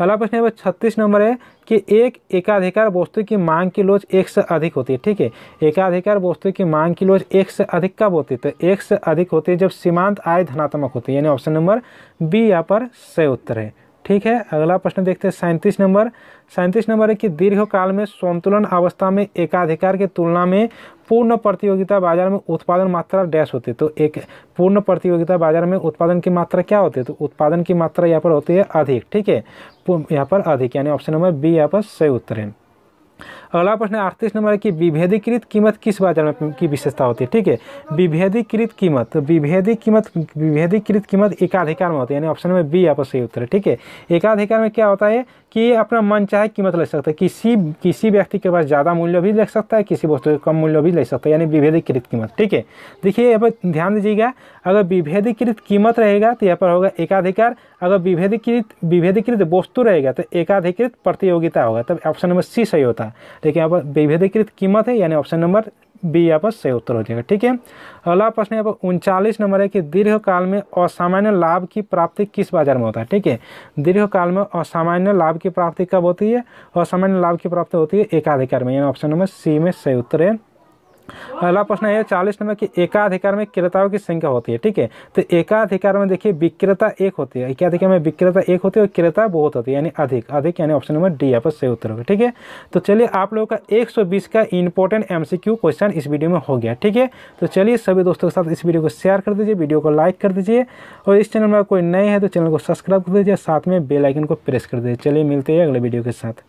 अगला प्रश्न यहाँ पर 36 नंबर है कि एक एकाधिकार वस्तु की मांग की लोच एक से अधिक होती है। ठीक है, एकाधिकार वस्तु की मांग की लोच एक से अधिक कब होती है? तो एक से अधिक होती है जब सीमांत आय धनात्मक होती है, यानी ऑप्शन नंबर बी यहाँ पर सही उत्तर है। ठीक है, अगला प्रश्न देखते हैं 37 नंबर। 37 नंबर है कि दीर्घकाल में संतुलन अवस्था में एकाधिकार की तुलना में पूर्ण प्रतियोगिता बाजार में उत्पादन मात्रा डैश होती है। तो एक पूर्ण प्रतियोगिता बाजार में उत्पादन की मात्रा क्या होती है? तो उत्पादन की मात्रा यहाँ पर होती है अधिक। ठीक है, यहाँ पर अधिक, यानी ऑप्शन नंबर बी यहाँ पर सही उत्तर है। अगला प्रश्न 38 नंबर है कि विभेदीकृत कीमत किस बाजार में की विशेषता होती है? ठीक है, विभेदीकृत कीमत, विभेदीकृत कीमत एकाधिकार में होती है, यानी ऑप्शन में बी यहाँ पर सही उत्तर है। ठीक है, एकाधिकार में क्या होता है कि ये अपना मन चाहे कीमत ले सकता है, किसी व्यक्ति के पास ज़्यादा मूल्य भी ले सकता है, किसी वस्तु के कम मूल्य भी ले सकता है, यानी विभेदीकृत कीमत। ठीक है, देखिए यहाँ पर ध्यान दीजिएगा, अगर विभेदीकृत कीमत रहेगा तो यहाँ पर होगा एकाधिकार, अगर विभेदीकृत वस्तु रहेगा तो एकाधिकृत प्रतियोगिता होगा, तब ऑप्शन नंबर सी सही होता है। लेकिन यहाँ पर विभेदीकृत कीमत है, यानी ऑप्शन नंबर बी यहाँ पर सही उत्तर हो जाएगा। ठीक है, अगला प्रश्न यहाँ पर 39 नंबर है कि दीर्घकाल में असामान्य लाभ की प्राप्ति किस बाजार में होता है? ठीक है, दीर्घकाल में असामान्य लाभ की प्राप्ति कब होती है? असामान्य लाभ की प्राप्ति होती है एकाधिकार में, यानी ऑप्शन नंबर सी में सही उत्तर है। अगला प्रश्न है 40 नंबर की एकाधिकार में क्रेताओं की संख्या होती है। ठीक है, तो एकाधिकार में देखिए विक्रेता एक होती है, एकाधिकार में विक्रेता एक होती है और क्रेता बहुत होती है, यानी अधिक, यानी ऑप्शन नंबर डी यहाँ पर सही उत्तर होगा। ठीक है, तो चलिए आप लोगों का 120 का इंपॉर्टेंट MCQ क्वेश्चन इस वीडियो में हो गया। ठीक है, तो चलिए सभी दोस्तों के साथ इस वीडियो को शेयर कर दीजिए, वीडियो को लाइक कर दीजिए, और इस चैनल में कोई नए हैं तो चैनल को सब्सक्राइब कर दीजिए, साथ में बेल आइकन को प्रेस कर दीजिए। चलिए मिलते हैं अगले वीडियो के साथ।